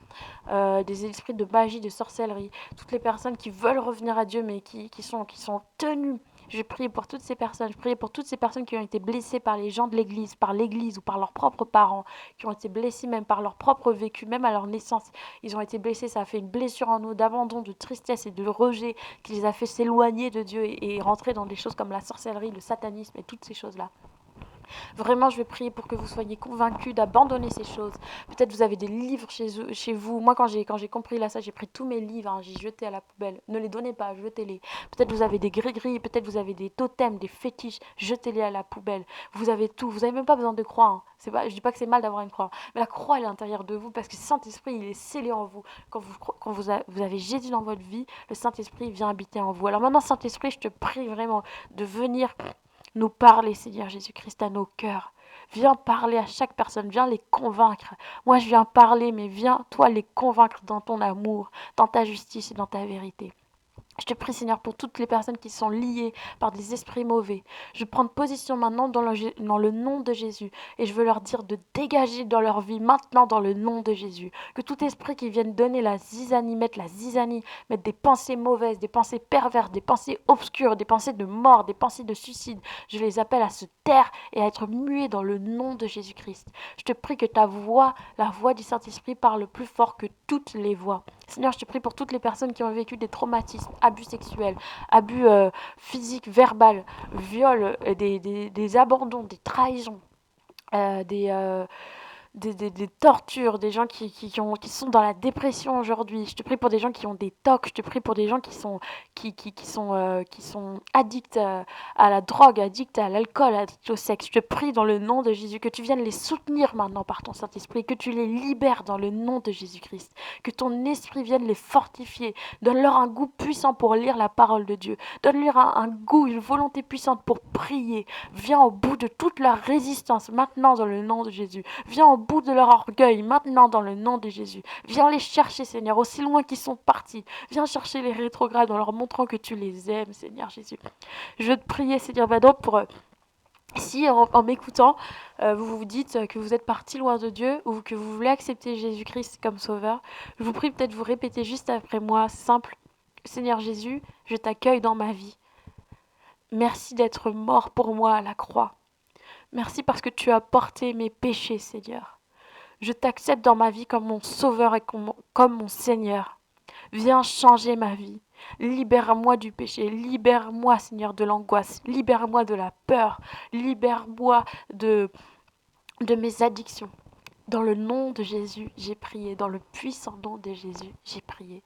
des esprits de magie, de sorcellerie, toutes les personnes qui veulent revenir à Dieu, mais qui sont tenues. Je prie pour toutes ces personnes. Je prie pour toutes ces personnes qui ont été blessées par les gens de l'Église, par l'Église ou par leurs propres parents, qui ont été blessés même par leur propre vécu, même à leur naissance. Ils ont été blessés, ça a fait une blessure en eux d'abandon, de tristesse et de rejet qui les a fait s'éloigner de Dieu et rentrer dans des choses comme la sorcellerie, le satanisme et toutes ces choses-là. Vraiment, je vais prier pour que vous soyez convaincus d'abandonner ces choses. Peut-être vous avez des livres chez vous. Moi, quand j'ai compris là ça, j'ai pris tous mes livres, hein, j'ai jeté à la poubelle. Ne les donnez pas, jetez-les. Peut-être vous avez des gris-gris, peut-être vous avez des totems, des fétiches, jetez-les à la poubelle. Vous avez tout. Vous n'avez même pas besoin de croix. Hein. Je dis pas que c'est mal d'avoir une croix, mais la croix elle est à l'intérieur de vous parce que le Saint-Esprit il est scellé en vous. Quand vous avez Jésus dans votre vie, le Saint-Esprit vient habiter en vous. Alors maintenant, Saint-Esprit, je te prie vraiment de venir nous parler, Seigneur Jésus-Christ, à nos cœurs. Viens parler à chaque personne, viens les convaincre. Moi, je viens parler, mais viens, toi, les convaincre dans ton amour, dans ta justice et dans ta vérité. Je te prie, Seigneur, pour toutes les personnes qui sont liées par des esprits mauvais. Je prends position maintenant dans le nom de Jésus et je veux leur dire de dégager dans leur vie maintenant dans le nom de Jésus. Que tout esprit qui vienne donner la zizanie, mettre des pensées mauvaises, des pensées perverses, des pensées obscures, des pensées de mort, des pensées de suicide, je les appelle à se taire et à être muets dans le nom de Jésus-Christ. Je te prie que ta voix, la voix du Saint-Esprit, parle plus fort que toutes les voix. Seigneur, je te prie pour toutes les personnes qui ont vécu des traumatismes, abus sexuels, abus physiques, verbal, viols, des abandons, des trahisons, euh, des, euh, des tortures, des gens qui sont dans la dépression aujourd'hui. Je te prie pour des gens qui ont des tocs, je te prie pour des gens qui sont addicts à la drogue, addicts à l'alcool, addicts au sexe. Je te prie dans le nom de Jésus que tu viennes les soutenir maintenant par ton Saint-Esprit, que tu les libères dans le nom de Jésus-Christ, que ton esprit vienne les fortifier, donne-leur un goût puissant pour lire la parole de Dieu, donne-leur un goût, une volonté puissante pour prier. Viens au bout de toute leur résistance maintenant dans le nom de Jésus. Viens au bout de leur orgueil maintenant dans le nom de Jésus. Viens les chercher, Seigneur, aussi loin qu'ils sont partis. Viens chercher les rétrogrades en leur montrant que tu les aimes, Seigneur Jésus. Je veux te prier, Seigneur, maintenant pour... si en m'écoutant, vous vous dites que vous êtes parti loin de Dieu ou que vous voulez accepter Jésus-Christ comme sauveur, je vous prie peut-être vous répéter juste après moi, simple, Seigneur Jésus, je t'accueille dans ma vie. Merci d'être mort pour moi à la croix. Merci parce que tu as porté mes péchés, Seigneur. Je t'accepte dans ma vie comme mon sauveur et comme mon Seigneur. Viens changer ma vie. Libère-moi du péché. Libère-moi, Seigneur, de l'angoisse. Libère-moi de la peur. Libère-moi de mes addictions. Dans le nom de Jésus, j'ai prié. Dans le puissant nom de Jésus, j'ai prié.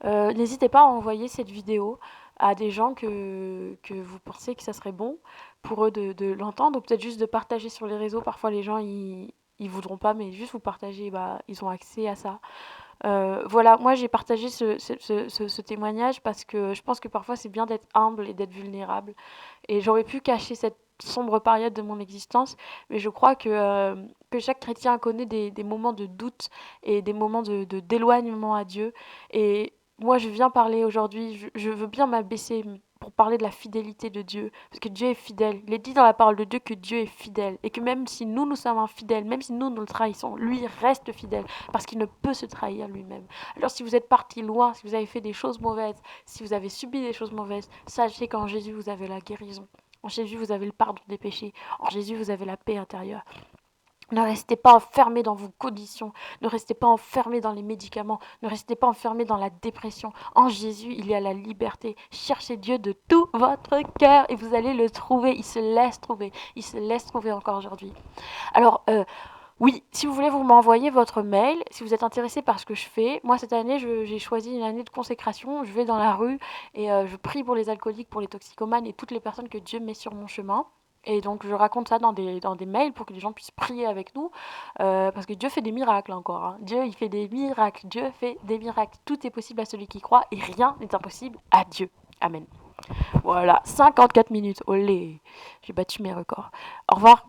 N'hésitez pas à envoyer cette vidéo à des gens que vous pensez que ça serait bon pour eux de l'entendre, ou peut-être juste de partager sur les réseaux. Parfois, les gens, ils voudront pas, mais juste vous partager, bah, ils ont accès à ça. Voilà, moi j'ai partagé ce témoignage parce que je pense que parfois c'est bien d'être humble et d'être vulnérable. Et j'aurais pu cacher cette sombre période de mon existence, mais je crois que chaque chrétien connaît des moments de doute et des moments d'éloignement à Dieu. Et moi je viens parler aujourd'hui, je veux bien m'abaisser pour parler de la fidélité de Dieu, parce que Dieu est fidèle. Il est dit dans la parole de Dieu que Dieu est fidèle, et que même si nous sommes infidèles, même si nous le trahissons, lui reste fidèle, parce qu'il ne peut se trahir lui-même. Alors si vous êtes parti loin, si vous avez fait des choses mauvaises, si vous avez subi des choses mauvaises, sachez qu'en Jésus vous avez la guérison. En Jésus vous avez le pardon des péchés. En Jésus vous avez la paix intérieure. Ne restez pas enfermés dans vos conditions, ne restez pas enfermés dans les médicaments, ne restez pas enfermés dans la dépression. En Jésus, il y a la liberté. Cherchez Dieu de tout votre cœur et vous allez le trouver. Il se laisse trouver encore aujourd'hui. Alors, oui, si vous voulez, vous m'envoyez votre mail, si vous êtes intéressé par ce que je fais. Moi, cette année, j'ai choisi une année de consécration. Je vais dans la rue et je prie pour les alcooliques, pour les toxicomanes et toutes les personnes que Dieu met sur mon chemin. Et donc je raconte ça dans des mails pour que les gens puissent prier avec nous, parce que Dieu fait des miracles encore, hein. Dieu, il fait des miracles, Dieu fait des miracles. Tout est possible à celui qui croit et rien n'est impossible à Dieu. Amen. Voilà, 54 minutes, olé, j'ai battu mes records. Au revoir.